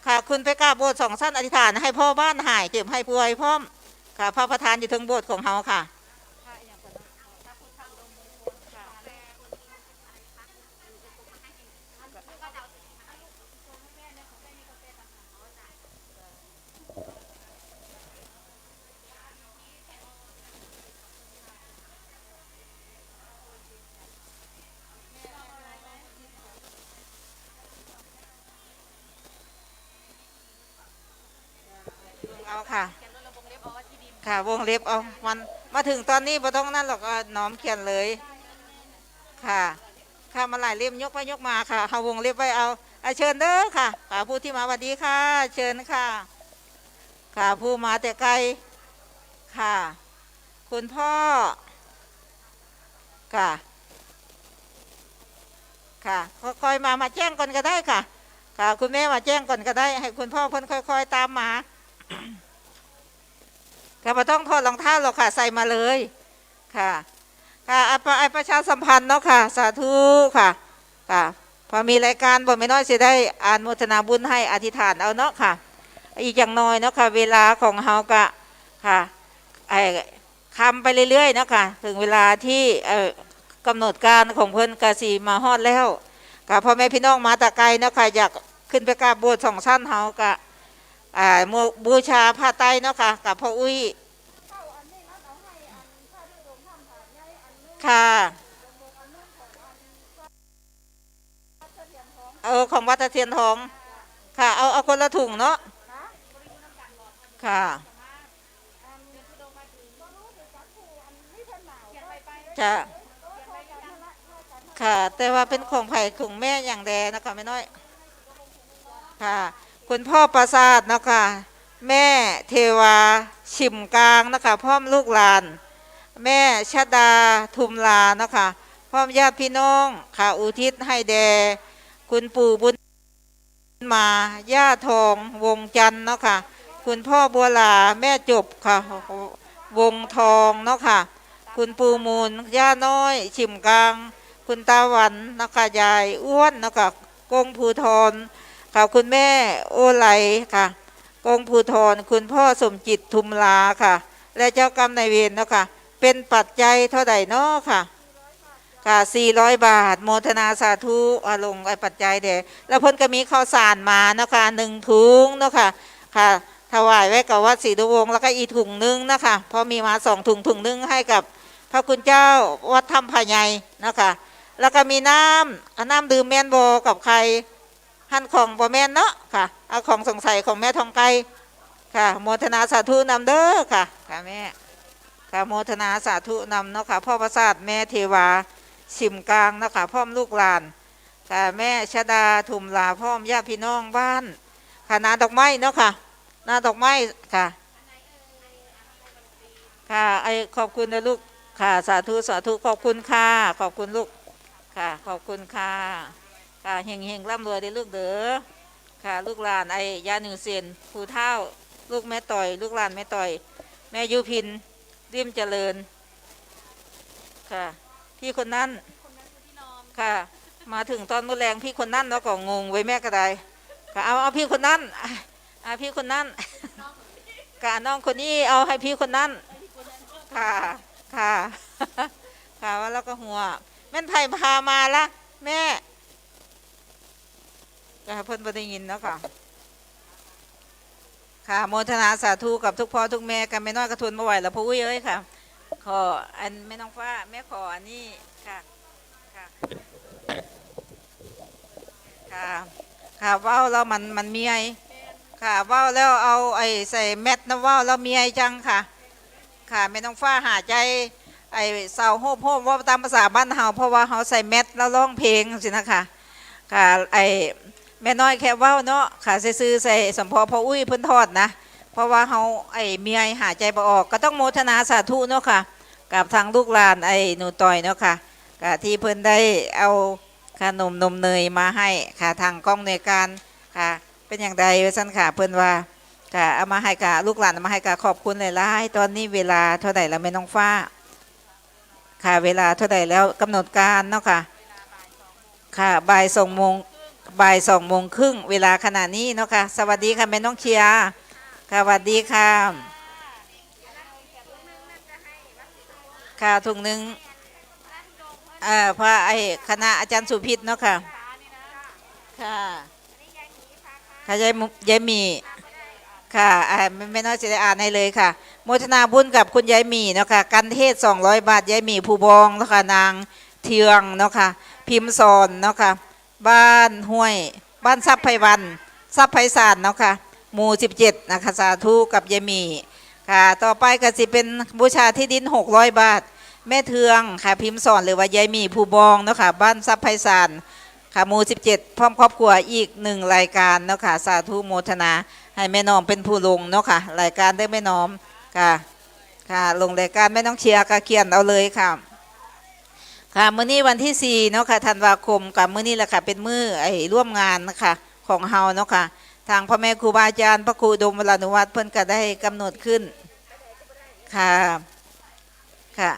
ค่ะขึ้นไปกราบโบสถ์2 สั้นอธิษฐานให้พ่อบ้านหายเจ็บให้ป่วยพร้อมค่ะพระประธานอยู่ถึงโบสถ์ของเฮาค่ะเอาค่ะค่ะวงเล็บเอามันมาถึงตอนนี้บ่ต้องนั่นหรอกน้อมเขียนเลยค่ะค่ะมาหลายเล่มยกไปยกมาค่ะเอาวงเล็บไว้เอาเชิญเด้อค่ะค่ะผู้ที่มาสวัสดีค่ะเชิญค่ะค่ะผู้มาแต่ไกลค่ะคุณพ่อค่ะค่ะค่อยๆมาแจ้งก่อนก็ได้ค่ะค่ะคุณแม่มาแจ้งก่อนก็ได้ให้คุณพ่อเพิ่นค่อยๆตามมาค่ะไม่ต้องถอดรองเท้าหรอกค่ะใส่มาเลยค่ะค่ะประชาสัมพันธ์เนาะค่ะสาธุค่ะค่ะพอมีรายการบ่ไม่น้อยสิได้อ่านโมทนาบุญให้อธิษฐานเอาเนาะค่ะอีกอย่างน้อยเนาะค่ะเวลาของเฮากะค่ะคำไปเรื่อยๆเนาะค่ะถึงเวลาที่กำหนดการของเพิ่นกสีมาฮอดแล้วค่ะพ่อแม่พี่น้องมาตะไกลเนาะค่ะอยากขึ้นไปกราบโบสถ์2 ชั้นเฮากะบูชาผ้าไตรเนาะค่ะกับพ่ออุ้ยค่ะของวัดตะเทียนทองค่ะเอาคนละถุงเนาะค่ะจะค่ะแต่ว่าเป็นของไผ่ของแม่อย่างแดนะคะไม่น้อยค่ะคุณพ่อประสาทเนาะค่ะแม่เทวาชิมกลางนะคะพร้อมลูกหลานแม่ชดาทุมลาเนาะค่ะพร้อมญาติพี่น้องค่ะอุทิศให้แด่คุณปู่บุญมาย่าทองวงจันทร์เนาะค่ะคุณพ่อบัวลาแม่จบค่ะวงทองเนาะค่ะคุณปู่มูลย่าน้อยชิมกลางคุณตาวันนะคะยายอ้วนนะคะกงภูทรค่ะคุณแม่โอไลค่ะกงภูทรคุณพ่อสมจิตทุมลาค่ะและเจ้ากรรมนายเวรเนาะค่ะเป็นปัจจัยเท่าใดเนาะค่ะค่ะ400 บาทโมทนาสาธุลงปัจจัยเด้แล้วเพิ่นก็มีข้าวสารมาเนาะค่ะ1 ถุงเนาะค่ะค่ะถวายไว้กับวัดศรีดุวงศ์แล้วก็อีกถุงนึงนะคะเพราะมีมา2 ถุงนึงให้กับ พระคุณเจ้าวัดถ้ำผาใหญ่นะคะแล้วก็มีน้ำดื่มแมนโบกับใครหั่นของบ่แมนเนาะค่ะเอาของสงสัยของแม่ทองไกค่ะโมทนาสาธุนำเด้อค่ะค่ะแม่ค่ะโมทนาสาธุนำเนาะค่ะพ่อประสาทแม่เทวาชิมกลางเนาะค่ะพ่อมลูกหลานค่ะแม่ชดาทุมลาพ่อมญาติพี่น้องบ้านค่ะนาดอกไม้เนาะค่ะนาดอกไม้ค่ะค่ะไอขอบคุณนะลูกค่ะสาธุสาธุขอบคุณค่ะขอบคุณลูกค่ะขอบคุณค่ะค่ะเฮงเฮงร่ำรวยได้ลูกเด้อค่ะลูกหลานไอยาหนึ่งเสียนครูเท่าลูกแม่ต่อยลูกหลานแม่ต่อยแม่ยุพินริมเจริญค่ะพี่คนนั้นค่ะมาถึงตอนมื้อแรงพี่คนนั้นแล้วก็งงไว้แม่ก็ได้ค่ะเอาพี่คนนั้นพี่คนนั้นค่ะน้องคนนี้เอาให้พี่คนนั้นค่ะค่ะค่ะว่าแล้วก็หัวแม่นไผ่พามาละแม่ค่ะเพิ่นบ่ได้ยินเนาะค่ะค่ะโมทนาสาธุกับทุกพ่อทุกแม่กันไม่น้อยกระทุนมาไหวแล้วพ่ออุ้ยเอ้ยค่ะขออันแม่น้องฟ้าแม่ขออันนี้ค่ะค่ะค่ะค่ะว่าวแล้วมันมีไอค่ะว่าวแล้วเอาไอ้ใส่แมทนะว่าวแล้วมีไอจังค่ะค่ะแม่น้องฟ้าหาใจไอ้เสาโฮบว่าตามภาษาบ้านเฮาเพราะว่าเฮาใส่แมทแล้วร้องเพลงสินะคะค่ะไอ้แม่น้อยแค่ว่าวเนาะค่ะซื้อใส่สมพอพ่ออุ้ยเพิ่นทอดนะเพราะว่าเฮาไอ้เมียหาใจบ่ออกก็ต้องโมทนาสาธุเนาะค่ะกับทางลูกหลานไอ้หนูต่อยเนาะค่ะที่เพิ่นได้เอาขนมนมเนยมาให้ค่ะทางกองในการค่ะเป็นอย่างใดสั่นค่ะเพิ่นว่าค่ะเอามาให้กับลูกหลานเอามาให้กับขอบคุณหลายๆตอนนี้เวลาเท่าไหร่แล้วแม่น้องฟ้าค่ะเวลาเท่าไหร่แล้วกำหนดการเนาะค่ะค่ะบ่าย2 โมงครึ่งเวลาขณะนี้เนาะค่ะสวัสดีค่ะแม่น้องเคียร์ค่ะสวัสดีค่ะค่ะถุงหนึ่งพระไอคณะอาจารย์สุพิษเนาะค่ะค่ะค่ะยายมีค่ะไม่น่าจะได้อ่านให้เลยค่ะโมทนาบุญกับคุณยายมีเนาะค่ะกันเทศ200 บาทยายมีภูบองเนาะค่ะนางเทืองเนาะค่ะพิมพ์สอนเนาะค่ะบ้านห้วยบ้านทรัพย์ไพวันทรัพย์ไพศาลเนาะค่ะหมู่17นะคะสาธุกับยายมีค่ะต่อไปก็สิเป็นบูชาที่ดิน600 บาทแม่เทืองค่ะพิมพ์สอนหรือว่ายายมีภูบองเนาะค่ะบ้านทรัพย์ไพศาลค่ะหมู่17พร้อมครอบครัวอีก1 รายการเนาะค่ะสาธุโมทนาให้แม่น้อมเป็นผู้ลงเนาะค่ะรายการได้แม่น้อมค่ะค่ะลงรายการแม่น้องเชียร์ก็เขียนเอาเลยค่ะค่ะมื้อนี้วันที่4เนาะค่ะธันวาคมกับมื้อนี้แหละค่ะเป็นมื้อไอ้ร่วมงานนะคะของเฮาเนาะค่ะทางพ่อแม่ครูบาอาจารย์พระครูอุดมวรานุวัฒน์เพิ่นก็ได้กำหนดขึ้นค่ะค่ะ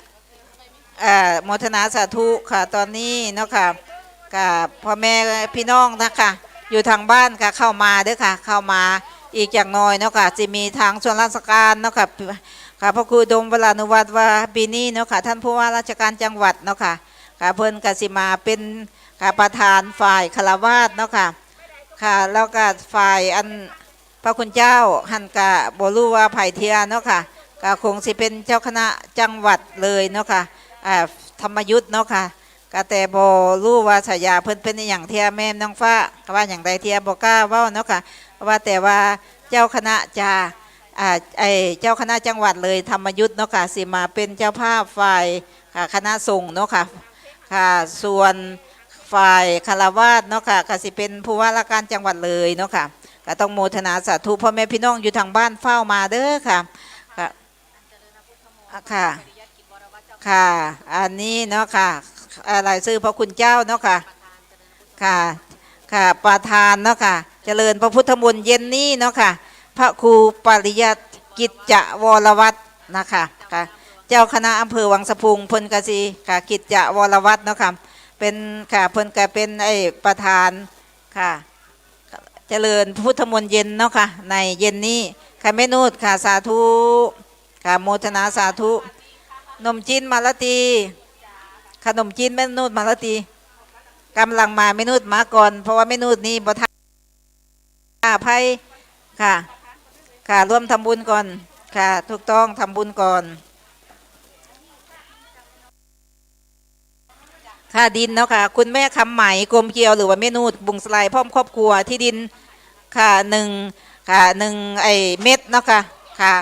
โมทนาสาธุค่ะตอนนี้เนาะค่ะกับพ่อแม่พี่น้องนะคะอยู่ทางบ้านค่ะเข้ามาเด้อค่ะเข้ามาอีกอย่างน้อยเนาะค่ะจะมีทางส่วนราชการเนาะค่ะค่ะพระครูอุดมวรานุวัฒน์ว่าปีนี้เนาะค่ะท่านผู้ว่าราชการจังหวัดเนาะค่ะค่ะเพิ่นกสิมาเป็นค่ะประธานฝ่ายฆราวาสเนาะค่ะค่ะแล้วก็ฝ่ายอันพระคุณเจ้าหันกะบ่รู้ว่าไผ่เทียเนาะค่ะก็คงสิเป็นเจ้าคณะจังหวัดเลยเนาะค่ะธรรมยุทธ์เนาะค่ะก็แต่บ่รู้ว่าฉายาเพิ่นเป็นอย่างเทียแม่น้องฟ้าก็ว่าอย่างใดเทียบ่กล้าเว้าเนาะค่ะว่าแต่ว่าเจ้าคณะจะเจ้าคณะจังหวัดเลยธรรมยุทธ์เนาะค่ะสิมาเป็นเจ้าภาพฝ่ายคณะสงฆ์เนาะค่ะค่ะส่วนฝ่ายคารวาสเนาะค่ะก็สิเป็นผู้ว่าราชการจังหวัดเลยเนาะค่ะก็ต้องโมทนาสาธุพ่อแม่พี่น้องอยู่ทางบ้านเฝ้ามาเด้อค่ะค่ะค่ะค่ะอันนี้เนาะค่ะอะไรซื้อพระคุณเจ้าเนาะค่ะค่ะค่ะประธานเนาะค่ะเจริญพระพุทธมนต์เย็นนี้เนาะค่ะพระครูปริยัติกิจจวรวัฒน์นะคะค่ะเจ้าคณะอำเภอวังสะพุงพลกษีค่ะกิจจวรวัฒน์เนาะค่ะเป็นค่ะเพิ่นก็เป็นไอ้ประธานค่ะเจริญพุทธมนต์เย็นเนาะค่ะในเย็นนี้ค่ะแม่นูดค่ะสาธุค่ะโมทนาสาธุนมจีนมาละตีขนมจีนแม่นูดมาละตีกำลังมาแม่นูดมาก่อนเพราะว่าแม่นูดนี่บ่ทันภัยค่ะค่ะร่วมทำบุญก่อนค่ะถูกต้องทำบุญก่อน ค่ะดินเนาะค่ะคุณแม่คำไหมกลมเกลียวหรือว่าเมนูบุงสไลพร้อมครอบครัวที่ดินค่ะ1ไอเม็ดเนาะค่ะค่ะ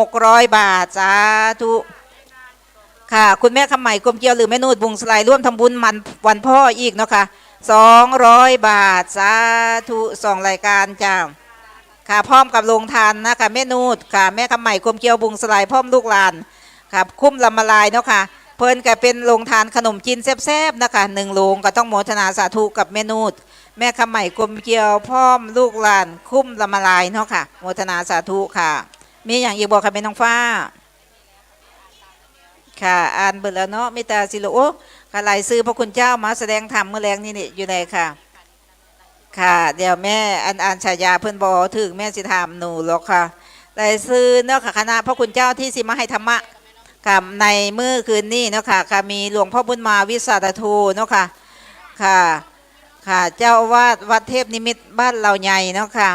600 บาทสาธุค่ะคุณแม่คำไหมกลมเกลียวหรือเมนูบุงสไลร่วมทำบุญมันวันพ่ออีกเนาะค่ะ200 บาทสาธุ2 รายการจ้าค่ะพร้อมกับโรงทานนะคะเมนูค่ะแม่คำไหมกลมเกลียวบุงสไลพร้อมลูกหลานค่ะคุ้มลำมาลายเนาะค่ะ เพิ่นก็เป็นโรงทานขนมจีนแซ่บๆนะคะ1 โรงก็ต้องโมทนาสาธุกับแม่นูดแม่คำใหม่กลมเกลียวพร้อมลูกหลานคุ้มละมาลายเนาะค่ะโมทนาสาธุค่ะมีอย่างอีกบอกค่ะแม่น้องฟ้าค่ะอ่านเบิดแล้วเนาะมิตาสิโลโอค่ะลายซื้อพระคุณเจ้ามาแสดงธรรมเมื่อแรงนี่อยู่ไหนค่ะค่ะเดี๋ยวแม่อ่านฉายาเพิ่นบอกถึงแม่สิถามหนูหรอกค่ะลายซื้อเนาะค่ะคณะพระคุณเจ้าที่สิมาให้ธรรมะค่ะในมื้อคืนนี้เนาะค่ะค่ะมีหลวงพ่อบุญมาวิสาทโทเนาะค่ะค่ะค่ะเจ้าอาวาสวัดเทพนิมิตรบ้านเราใหญ่เนาะค่ะ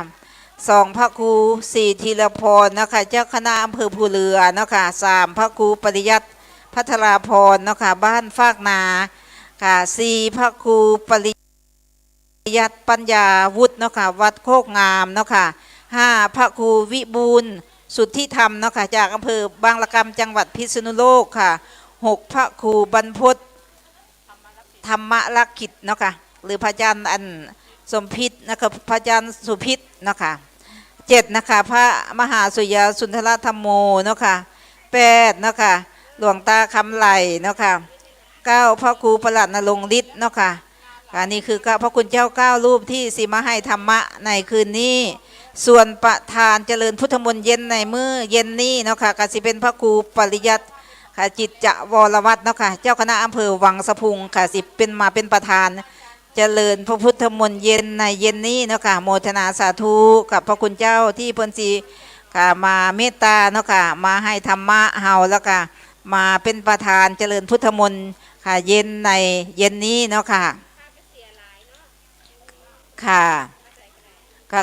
2 พระครู4 ธีรพรเนาะค่ะเจ้าคณะอำเภอภูเรือเนาะค่ะ3 พระครูปริยัติพัทราพรเนาะค่ะบ้านฟากนาค่ะ4 พระครูปริยัติปัญญาวุฒิเนาะค่ะวัดโคกงามเนาะค่ะ5 พระครูวิบูลย์สุทธิธรรมเนาะค่ะจากอำเภอบางละกำจังหวัดพิษณุโลกค่ะ6 พระครูบรรพตธรรมลักขิตเนาะค่ะหรือพระอาจารย์อันสมพิษนะคะพระอาจารย์สุพิษเนาะค่ะ7นะคะพระมหาสุยาสุนทรธรรมโมเนาะค่ะ8เนาะค่ะหลวงตาคำไหลเนาะค่ะ9 พระครูประหลัดนรงค์ฤทธิ์เนาะค่ะนี่คือพระคุณเจ้า9 รูปที่สิมาให้ธรรมะในคืนนี้ส่วนประธานเจริญพุทธมนต์เย็นในมื้อเย็นนี้เนาะค่ะก็สิเป็นพระครูปริยัติค่ะจิตจะวรวัฒน์เนาะค่ะเจ้าคณะอำเภอวังสะพุงค่ะสิเป็นประธานเจริญพระพุทธมนต์เย็นในเย็นนี้เนาะค่ะโมทนาสาธุกับพระคุณเจ้าที่เพิ่นสิค่ะมาเมตตาเนาะค่ะมาให้ธรรมะเฮาแล้วก็มาเป็นประธานเจริญพุทธมนต์ค่ะเย็นในเย็นนี้เนาะค่ะค่ะ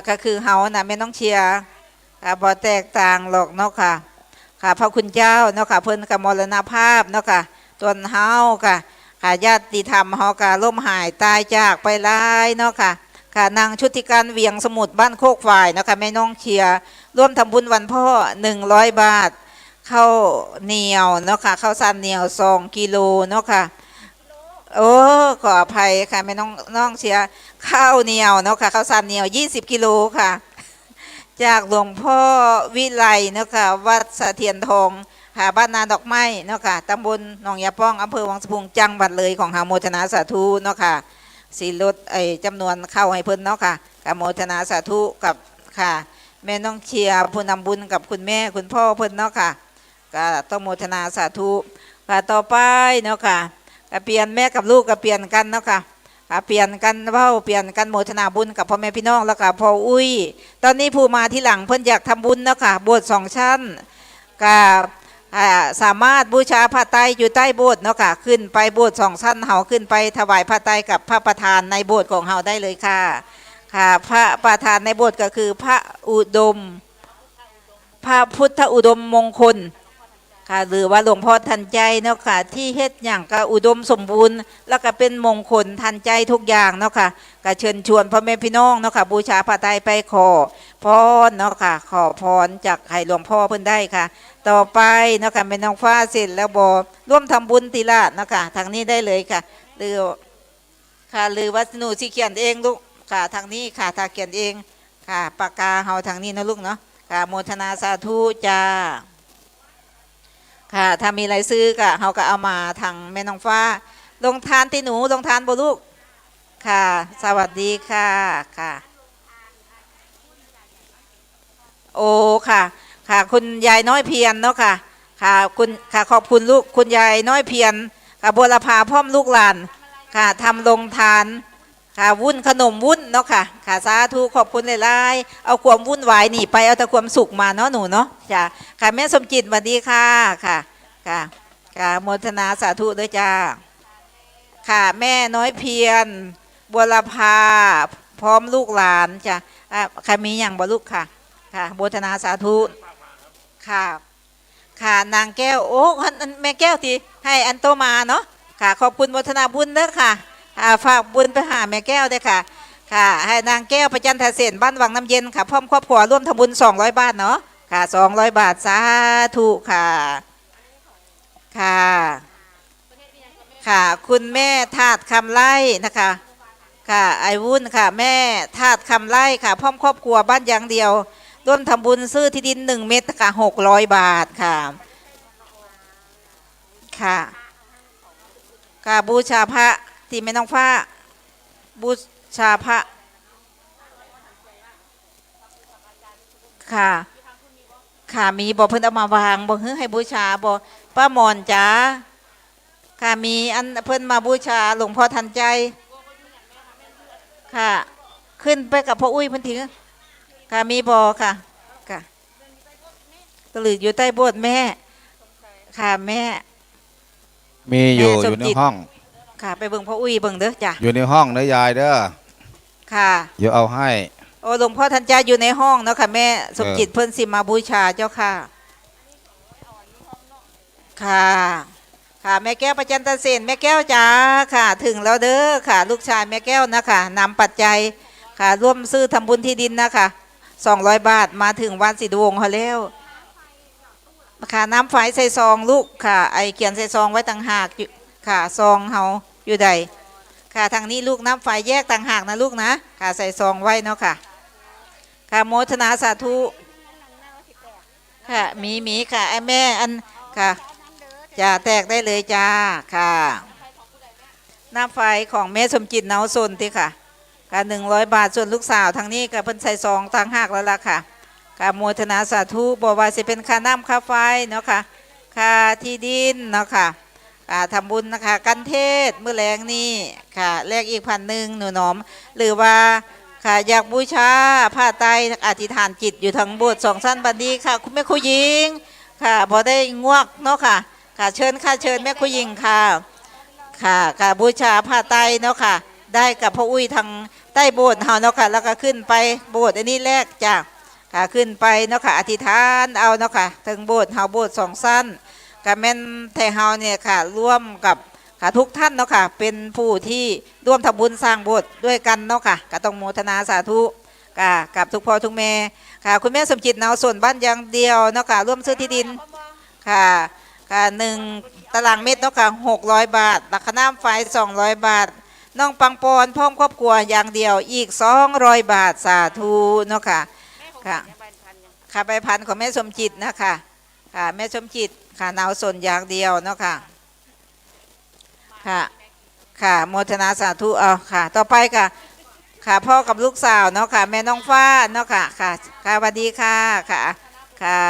ก็คือเฮานะไม่ต้องเชียร์บ่แตกต่างหรอกเนาะค่ะค่ะพระคุณเจ้าเนาะค่ะเพิ่นกับมรณภาพเนาะค่ะส่วนเฮาค่ะญาติธรรมเฮาก็ล้มหายตายจากไปหลายเนาะค่ะนางชุติการเวียงสมุทรบ้านโคกฝ่ายเนาะค่ะแม่น้องเชียร์ร่วมทำบุญวันพ่อ100 บาทข้าวเหนียวเนาะค่ะข้าวสารเหนียว2 กิโลเนาะค่ะโอ้ขออภัยค่ะแม่น้องเชียร์ข้าวเหนียวเนาะค่ะข้าวสารเหนียว20 กิโลค่ะจากหลวงพ่อวิไลเนาะค่ะวัดสะเทียนทองค่ะบ้านนาดอกไม้เนาะค่ะตำบลหนองยาป้องอำเภอวังสะพุงจังหวัดเลยของหาโมทนาสาธุเนาะค่ะสีลดจำนวนเข้าให้เพิ่นเนาะค่ะโมทนาสาธุกับค่ะแม่น้องเชียร์ผู้นำบุญกับคุณแม่คุณพ่อเพิ่นเนาะค่ะก็ต้องโมทนาสาธุค่ะต่อไปเนาะค่ะก็เปลี่ยนแม่กับลูกก็เปลี่ยนกันเนาะค่ะเปลี่ยนกันเว้าเปลี่ยนกันโมทนาบุญกับพ่อแม่พี่น้องแล้วก็พ่ออุ้ยตอนนี้ผู้มาที่หลังเพิ่นอยากทำบุญเนาะค่ะโบสถ์2 ชั้นก็สามารถบูชาผ้าไตรอยู่ใต้โบสถ์เนาะค่ะขึ้นไปโบสถ์2 ชั้นเฮาขึ้นไปถวายผ้าไตรกับพระประธานในโบสถ์ของเฮาได้เลยค่ะพระประธานในโบสถ์ก็คือพระอุดมพระพุทธอุดมมงคลค่ะหรือว่าหลวงพ่อทันใจเนาะค่ะที่เฮ็ดอย่างก็อุดมสมบูรณ์แล้วก็เป็นมงคลทันใจทุกอย่างเนาะค่ะก็เชิญชวนพ่อแม่พี่น้องเนาะค่ะบูชาผ้าไตรไปขอพรเนาะค่ะขอพรจากให้หลวงพ่อเพิ่นได้ค่ะต่อไปเนาะค่ะเป็นน้องฟ้าเสร็จแล้วบ่ร่วมทำบุญติละเนาะค่ะทางนี้ได้เลยค่ะหรือค่ะหรือว่าหนูสิเขียนเองลูกค่ะทางนี้ค่ะถ้าเขียนเองค่ะปากกาเฮาทางนี้นะลูกเนาะค่ะโมทนาสาธุจ้าค่ะถ้ามีอะไรซื้อก็เฮาก็เอามาทางแม่น้องฟ้าลงทานที่หนูลงทานบ่ลูกค่ะสวัสดีค่ะค่ะโอ้ค่ะค่ะคุณยายน้อยเพียรเนาะค่ะค่ะคุณค่ะขอบคุณลูกคุณยายน้อยเพียรค่ะบัวละพาพร้อมลูกหลานค่ะทำลงทานค่ะวุ่นขนมวุ่นเนาะค่ะสาธุขอบคุณหลายๆเอาความวุ่นวายหนีไปเอาแต่ความสุขมาเนาะหนูเนาะจ้ะค่ะแม่สมจิตสวัสดีค่ะค่ะโมทนาสาธุด้วยจ้าค่ะแม่น้อยเพียรบัวละพาพร้อมลูกหลานจ้ะค่ะมีอย่างบ่ลูกค่ะโมทนาสาธุค่ะนางแก้วโอ้แม่แก้วที่ให้อันโตมาเนาะ ค่ะขอบคุณโมทนาบุญเด้อค่ะฝากบุญไปหาแม่แก้วด้วยค่ะค่ะให้นางแก้วประจันทเสนบ้านวังน้ำเย็นค่ะพร้อมครอบครัวร่วมทำบุญ200 บาทเนาะค่ะ200 บาทสาธุค่ะค่ะค่ะคุณแม่ธาตุคำไล่นะคะค่ะไอวุ้นค่ะแม่ธาตุคำไล่ค่ะพร้อมครอบครัวบ้านยางเดียวร่วมทำบุญซื้อที่ดิน1 เมตรค่ะ600 บาทค่ะค่ะค่ะบูชาพระที่แม่น้องฟ้าบูชาพระค่ะค่ะมีบ่เพิ่นเอามาวางบ่ฮื้อให้บูชาบ่ป้าหมอนจ๋าค่ะมีอันเพิ่นมาบูชาหลวงพ่อทันใจค่ะขึ้นไปกับพ่ออุ้ยเพิ่นถึงค่ะมีบ่ค่ะค่ะตะลึกอยู่ใต้โบสถ์แม่ค่ะแม่มีอยู่ แม่ส อ ม ยู่ใน จิต ห้อง ค่ะไปเบิ่งพ่ออุ้ยเบิ่งเด้อจ้ะ อยู่ในห้องนะยายเด้อ ค่ะ เดี๋ยวเอาให้ โอ้หลวงพ่อทันใจอยู่ในห้องเนาะค่ะแม่สมจิตเพิ่นสิมาบูชาเจ้าค่ะค่ะค่ะแม่แก้วประจันตเสนแม่แก้วจ๋าค่ะถึงแล้วเด้อค่ะ ลูกชายแม่แก้วนะคะนำปัจจัยค่ะร่วมซื้อทำบุญที่ดินนะคะ200 บาทมาถึงวัดสิดวงเขาแล้วค่ะน้ำไฟใส่ซองลูกค่ะไอเขียนใส่ซองไว้ต่างหากอยู่ค่ะซองเฮาอยู่ใดค่ะทางนี้ลูกน้ำไฟแยกต่างหากนะลูกนะค่ะใส่ซองไว้เนาะค่ะค่ะโมทนาสาธุค่ะมีค่ะไอแม่อันค่ะจะแตกได้เลยจ้าค่ะน้ำไฟของแม่สมจิตเนาสนที่ค่ะค่ะ100 บาทส่วนลูกสาวทางนี้ก็เพิ่นใส่ซองต่างหากแล้วล่ะค่ะค่ะโมทนาสาธุบอกว่าสิเป็นค่าน้ำค่าไฟเนาะค่ะค่าที่ดินเนาะค่ะทำบุญนะคะกันเทศมื้อแรงนี่ค่ะแลกอีก1,000หนูหนอมหรือว่าค่ะอยากบูชาผ้าไตรอธิษฐานจิตอยู่ทางโบสถ์2 ชั้นบัดนี้ค่ะคุณแม่ครูหญิงค่ะพอได้งวกเนาะค่ะค่ะเชิญค่ะเชิญแม่ครูหญิงค่ะค่ะค่ะบูชาผ้าไตรเนาะค่ะได้กับพ่ออุ้ยทางใต้โบสถ์เฮาเนาะค่ะแล้วก็ขึ้นไปโบสถ์อันนี้แรกจ้ะค่ะขึ้นไปเนาะค่ะอธิษฐานเอาเนาะค่ะถึงโบสถ์เฮาโบสถ์2 ชั้นก็แม่นไทเฮาเนี่ยค่ะร่วมกับค่ะทุกท่านเนาะค่ะเป็นผู้ที่ร่วมทำบุญสร้างโบสถ์ด้วยกันเนาะค่ะก็ต้องโมทนาสาธุค่ะกับทุกพ่อทุกแม่ค่ะคุณแม่สมจิตเนาส่วนบ้านยางเดียวเนาะค่ะร่วมซื้อที่ดินค่ะค่ะ1 ตารางเมตรเนาะค่ะ600 บาทราคาน้ำไฟ200 บาทน้องปังปอนพร้อมครอบครัวอย่างเดียวอีก200 บาทสาธุเนาะค่ะค่ะค่ะใบพันของแม่สมจิตนะคะค่ะแม่สมจิตค่ะนาวส่วนอย่างเดียวเนาะค่ะค่ะค่ะโมทนาสาธุเอาค่ะต่อไปค่ะค่ะพ่อกับลูกสาวเนาะค่ะแม่น้องฟ้าเนาะค่ะค่ะค่ะสวัสดีค่ะค่ะค่ะ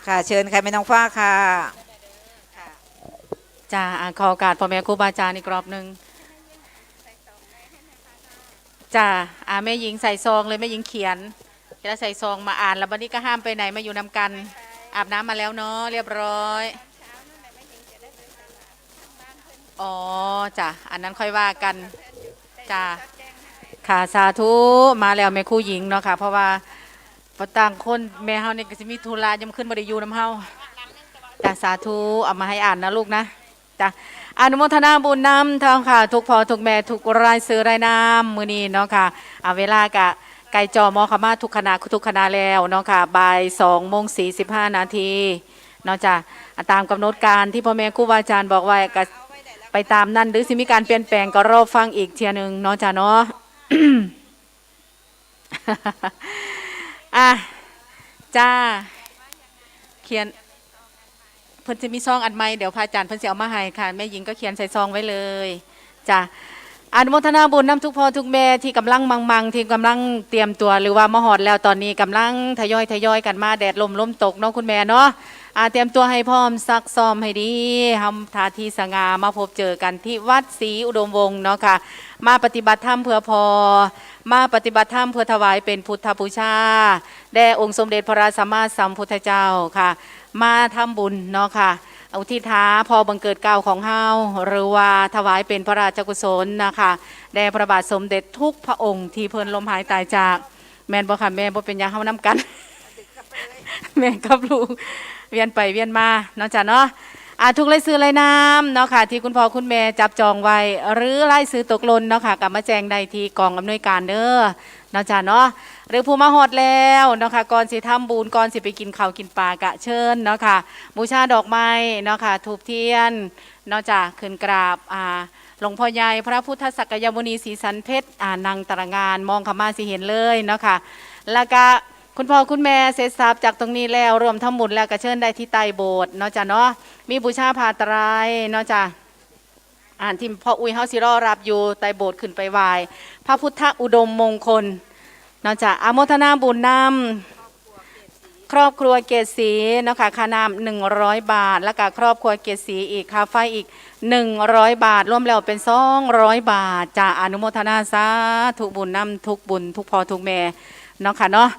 ค่ะเชิญค่ะแม่น้องฟ้าค่ะ จ้าขอโอกาสพ่อแม่ครูบาอาจารย์อีกรอบหนึ่งจ้าแม่หญิงใส่ซองเลยแม่หญิงเขียนแล้วใส่ซองมาอ่านแล้ววันนี้ก็ห้ามไปไหนมาอยู่นำกันอาบน้ำมาแล้วเนาะเรียบร้อยอ๋อจ้ะอันนั้นค่อยว่ากันจ้าค่ะสาธุมาแล้วแม่ครูหญิงเนาะค่ะเพราะว่าพอต่างคนแม่เฮานี่ก็จะมีธุระยามขึ้นบ่ได้อยู่นำเฮาจ้าสาธุเอามาให้อ่านนะลูกนะจ้ะอนุโมทนาบุญนำทางค่ะทุกพ่อทุกแม่ทุกรายซื้อรายน้ำมื้อนี้เนาะค่ะเวลากะไก่จอมอขมาทุกคณะแล้วเนาะค่ะบ่าย2:45 นาทีเนาะจ้ะตามกำหนดการที่พ่อแม่ครูบาอาจารย์บอกไว้ก็ไปตามนั้นหรือสิมีการเปลี่ยนแปลงก็รอฟังอีกเทียนึงเนาะจ้ะเนาะ จ้าเขียนเพิ่นจะมีซองอันใหม่เดี๋ยวพระอาจารย์เพิ่นจะเอามาให้ค่ะแม่หญิงก็เขียนใส่ซองไว้เลยจ้ะอนุโมทนาบุญนำทุกพ่อทุกแม่ที่กำลังมังที่กำลังเตรียมตัวหรือว่ามาหอดแล้วตอนนี้กำลังทยอยกันมาแดดลมตกเนาะคุณแม่เนาะเตรียมตัวให้พร้อมซักซ้อมให้ดีทำท่าทีสง่ามาพบเจอกันที่วัดศรีอุดมวงศ์เนาะค่ะมาปฏิบัติธรรมเพื่อพอมาปฏิบัติธรรมเพื่อถวายเป็นพุทธบูชาแด่องค์สมเด็จพระราชสัมมาสัมพุทธเจ้าค่ะมาทำบุญเนาะค่ะอุทิศท้าพอบังเกิดเก่าของเฮาหรือว่าถวายเป็นพระราชกุศลนะคะแด่พระบาทสมเด็จทุกพระองค์ที่เพิ่นลมหายตายจากแม่นบ่ค่ะแม่บ่เป็นหยังเฮานำกัน แม่กับลูกเวียนไปเวียนมาเนาะจ้ะเนาะ ทุกรายซื้อรายน้ำเนาะค่ะที่คุณพ่อคุณแม่จับจองไว้หรือรายซื้อตกหล่นเนาะค่ะกลับมาแจ้งได้ที่กองอำนวยการเด้อเนาะจ้ะเนาะหรือผู้มาฮอดแล้วเนาะค่ะก่อนสิทำบุญก่อนสิไปกินข้าวกินปลากะเชิญเนาะค่ะบูชาดอกไม้เนาะค่ะธูปเทียนเนาะจ้ะขึ้นกราบหลวงพ่อใหญ่พระพุทธศักยมุนีศรีสันเพชรนางตระงานมองเข้ามาสิเห็นเลยเนาะค่ะแล้วก็คุณพ่อคุณแม่เสร็จสับจากตรงนี้แล้วรวมทั้งหมดแล้วก็เชิญได้ที่ใต้โบสถ์เนาะจ้ะเนาะมีบูชาผ้าไตรเนาะจ้ะที่พ่ออุ้ยเฮาสิรอรับอยู่ใต้โบสถ์ขึ้นไปไหว้พระพุทธอุดมมงคลเนาะจ้ะอนุโมทนาบุญนำครอบครัวเกศศรีเนาะค่ะค่าน้ำ100 บาทแล้วก็ครอบครัวเกศศรีอีกค่าไฟอีก100 บาทรวมแล้วเป็น200 บาทจ้ะอนุโมทนาสาธุบุญนำทุกบุญทุกพ่อทุกแม่เนาะค่ะเนาะ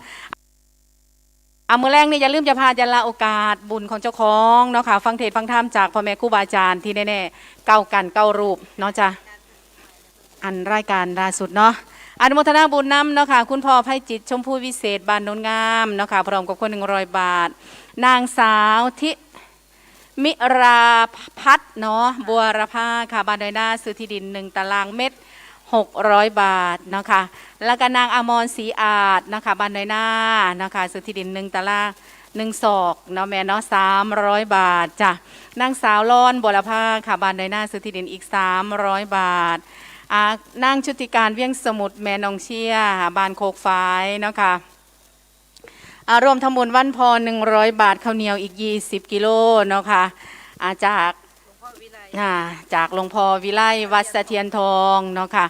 มื้อแรกนี่อย่าลืมจะพาจะละโอกาสบุญของเจ้าของเนาะค่ะฟังเทศน์ฟังธรรมจากพ่อแม่ครูบาอาจารย์ที่แน่ๆเก้ากันเก้ารูปเนาะจ้ะอันรายการล่าสุดเนาะอนุโมทนาบุญนำเนาะค่ะคุณพ่อไพจิตชมพูวิเศษบ้านโนนงามเนาะค่ะพร้อมกับคน100 บาทนางสาวทิมิราพัฒน์เนาะบัวรพาค่ะบ้านดอยหน้าซื้อที่ดิน1 ตารางเมตร600 บาทเนาะค่ะแล้วก็นางอมรศรีอาจนะคะบ้านดอยหน้านะคะซื้อที่ดิน1 ตาราง1 ศอกเนาะแม่เนาะ300 บาทจ้ะนางสาวลอนบัวรพาค่ะบ้านดอยหน้าซื้อที่ดินอีก300 บาทนางชุติการเวียงสมุทรแม่นองเชียบ้านโคกฝายเนาะค่ะรวมทั้งหมดวันพอ100 บาทข้าวเหนียวอีก20 กิโลเนาะค่ะจากหลวงพ่อวิไลวัดสะเทียนทองเนาะค่ะ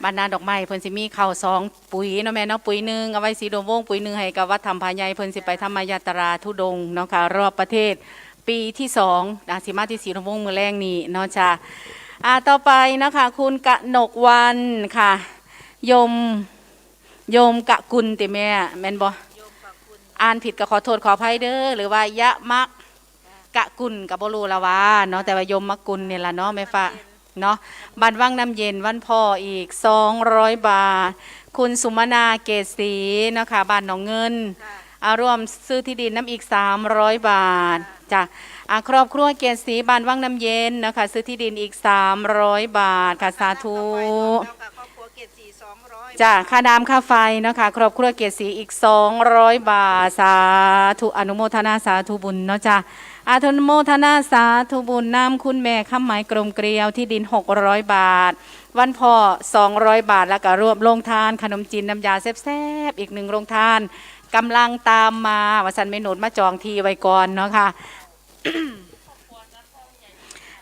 บรรณาดอกไม้เพิ่นสิมีข้าว2 ปุ๋ยเนาะแม่เนาะปุ๋ย1เอาไว้สีดมวงปุ๋ย1ให้กับวัดธรรมพาใหญ่เพิ่นสิไปธรรมยาตราธุดงค์เนาะค่ะรอบประเทศปีที่2สิมาที่สีดมวงมื้อแรงนี้เนาะจ้ะต่อไปนะคะคุณกนกวันค่ะโยมกะกุลติแม่แม่นบ่อ่านผิดก็ขอโทษขออภัยเด้อหรือว่ายะมักกะกุลกับบ่รู้ละว่าเนาะแต่ว่าโยมมกุลนี่ล่ะเนาะแม่ฟ้าเนาะบ้านวังน้ำเย็นวันพ่ออีก200 บาทคุณสุมนาเกศศรีเนาะค่ะบ้านหนองเงินร่วมซื้อที่ดินน้ำอีก300 บาทจ้ะครอบครัวเกศศรีบ้านวังน้ำเย็นนะคะซื้อที่ดินอีก300 บาทค่ะสาธุจ้ะค่าน้ำค่าไฟนะคะครอบครัวเกศศรีอีก200 บาทสาธุอนุโมทนาสาธุบุญเนาะจ้ะอนุโมทนาสาธุบุญนำคุณแม่ข้ามหมายกลมเกลียวที่ดิน600 บาทวันพ่อ200 บาทแล้วก็รวมโรงทานขนมจีนน้ำยาแซ่บๆอีก1 โรงทานกำลังตามมาว่าสันไม่หนุนมาจองทีไว้ก่อนเนาะค่ะ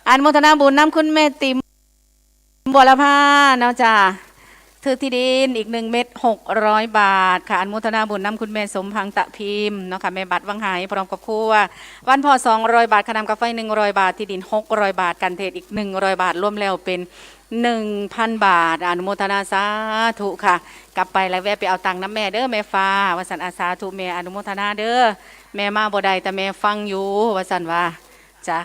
อนุโมทนาบุญนำคุณแม่ติมบัวละพาเนาะจ้ะถือที่ดินอีก1 เม็ด600 บาทค่ะอนุโมทนาบุญนำคุณแม่สมพังตะพิมพ์เนาะค่ะแม่บัตรวังหายพร้อมกับครัววันพอ200 บาทค่าน้ำกาแฟ100 บาทที่ดิน600 บาทกันเทศอีก100 บาทรวมแล้วเป็น1,000 บาทอนุโมทนาสาธุค่ะกลับไปแล้วแวะไปเอาตังค์น้ำแม่เด้อแม่ฟ้าวสันอาสาธุแม่อนุโมทนาเด้อแม่มาบ่ได้แต่แม่ฟังอยู่วสันว่าจ้ะ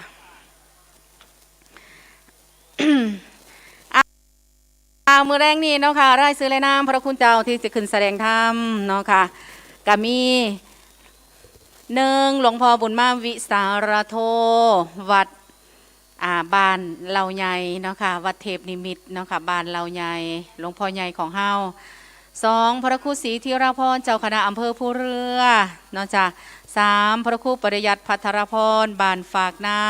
มือแรงนี้เนาะค่ะรายซื้อเลยน้ำพระคุณเจ้าที่จะขึ้นแสดงธรรมเนาะค่ะก็มี1หลวงพ่อบุญมาวิสารโทวัดบ้านเหล่าใหญ่เนาะค่ะวัดเทพนิมิตเนาะค่ะบ้านเหล่าใหญ่หลวงพ่อใหญ่ของเฮา2พระครูศรีธีรพรเจ้าคณะอำเภอภูเรือเนาะจ้ะ3พระครูปริยัติภัทรพรบ้านฝากนา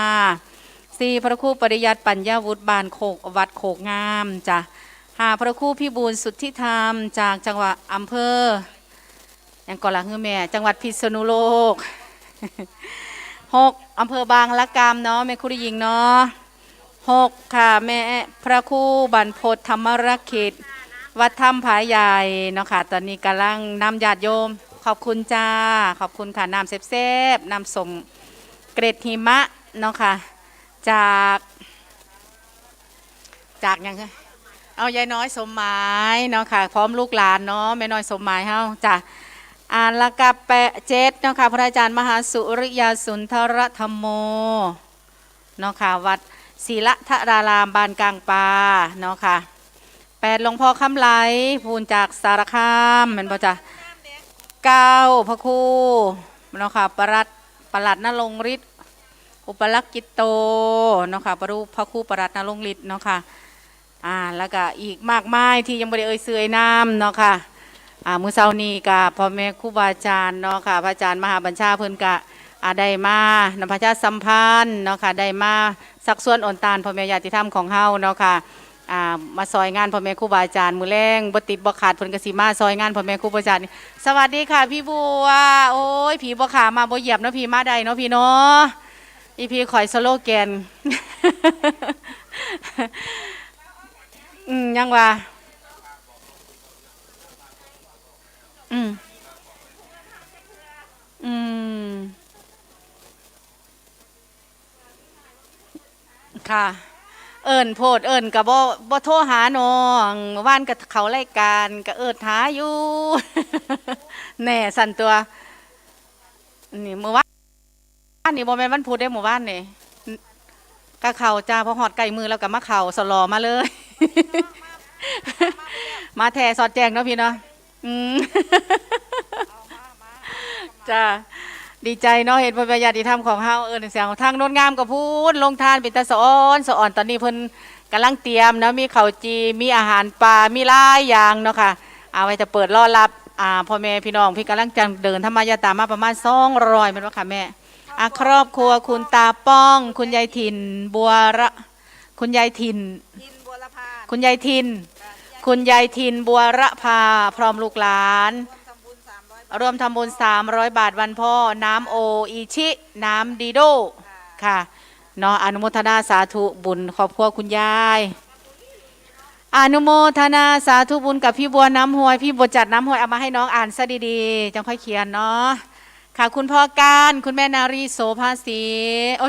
4พระครูปริยัติปัญญาวุฒิบ้านโคกวัดโคกงามจ้ะ5พระครูพิบูลสุทธิธรรมจากจังหวัดอำเภอยังก่อนละเฮือแม่จังหวัดพิษณุโลก6อำเภอบางละกามเนาะแม่ครูหญิงเนาะ6ค่ะแม่พระครูบรรพตธรรมรักขิตวัดถ้ำผาใหญ่เนาะค่ะตอนนี้กำลังนำญาติโยมขอบคุณจ้าขอบคุณค่ะน้ำเซฟๆน้ำสมเกร็ดหิมะเนาะค่ะจากยังไงเอายายน้อยสมหมายเนาะค่ะพร้อมลูกหลานเนาะแม่น้อยสมหมายเฮาจ้ะละกับแปะ7เนาะค่ะพระอาจารย์มหาสุริยาสุนทรธรรมโมเนาะค่ะวัดศิลธารารามบ้านกลางปาเนาะค่ะ8หลวงพ่อคำไหลพูนจากสารคามแม่นบ่จ้ะ9พระครูเนาะค่ะประหลัดณรงค์ฤทธิ์ อุปลักกิจโตเนาะค่ะพระรูปพระครูประหลัดนรงค์ฤทธิ์เนาะค่ะแล้วก็อีกมากมายที่ยังบ่ได้เอ่ยเสื่อยน้ำเนาะค่ะมื้อเช้านี้ก็พ่อแม่ครูบาอาจารย์เนาะค่ะพระอาจารย์มหาบัญชาเพิ่นก็ได้มานำพระชาสัมพันธ์เนาะค่ะได้มาสักส่วนอ่อนตานพ่อแม่ญาติธรรมของเฮาเนาะค่ะมาซอยงานพ่อแม่ครูบาอาจารย์มื้อแรงบ่ติดบ่ขาดเพิ่นก็สิมาซอยงานพ่อแม่ครูบาอาจารย์นี่สวัสดีค่ะพี่บัวโอ้ยผีบ่ขามาบ่เหยียบเนาะพี่มาได้เนาะพี่เนาะอีพี่ข่อยสโลแกน ยังว่าค่ะ เอิญโพดเอิญกับบ่โทรหาน้องว่านกับเขารายการกับเอิญหาอยู่ แน่สั่นตัวนี่เมื่อวานนี่บ่แม่นวันพุธได้หมู่บ้านนี่ก็เข่าจ้าพอหอดไก่มือแล้วกับมาเข่าสลอมาเลย มาแท่สอดแจงเนาะพี่เนาะจ้าดีใจเนาะเห็นพระญาติธรรมของเฮาเสียงทางโน้นงามกับพูดลงทานเป็นตาสอนตอนนี้เพิ่นกำลังเตรียมเนาะมีข้าวจีมีอาหารปลามีหลายอย่างเนาะค่ะเอาไว้จะเปิดรอรับพ่อแม่พี่น้องพี่กำลังจะเดินธรรมยาตามาประมาณ200มันว่าค่ะแม่ครอบครัวคุณตาป้องคุณยายถิ่นบัวระคุณยายถิ่น ทินบัวละพาน คุณยายทินคุณยายทินบัวระพาพร้อมลูกหลานรวมทำบุญ300 บาทวันพ่อน้ำโออิชิน้ำดีโดค่ะเนาะอนุโมทนาสาธุบุญครอบครัวคุณยายอนุโมทนาสาธุบุญกับพี่บัวน้ำห้วยพี่บัวจัดน้ำห้วยเอามาให้น้องอ่านซะดีๆจังค่อยเขียนเนาะค่ะคุณพ่อการคุณแม่นารีโสภาสี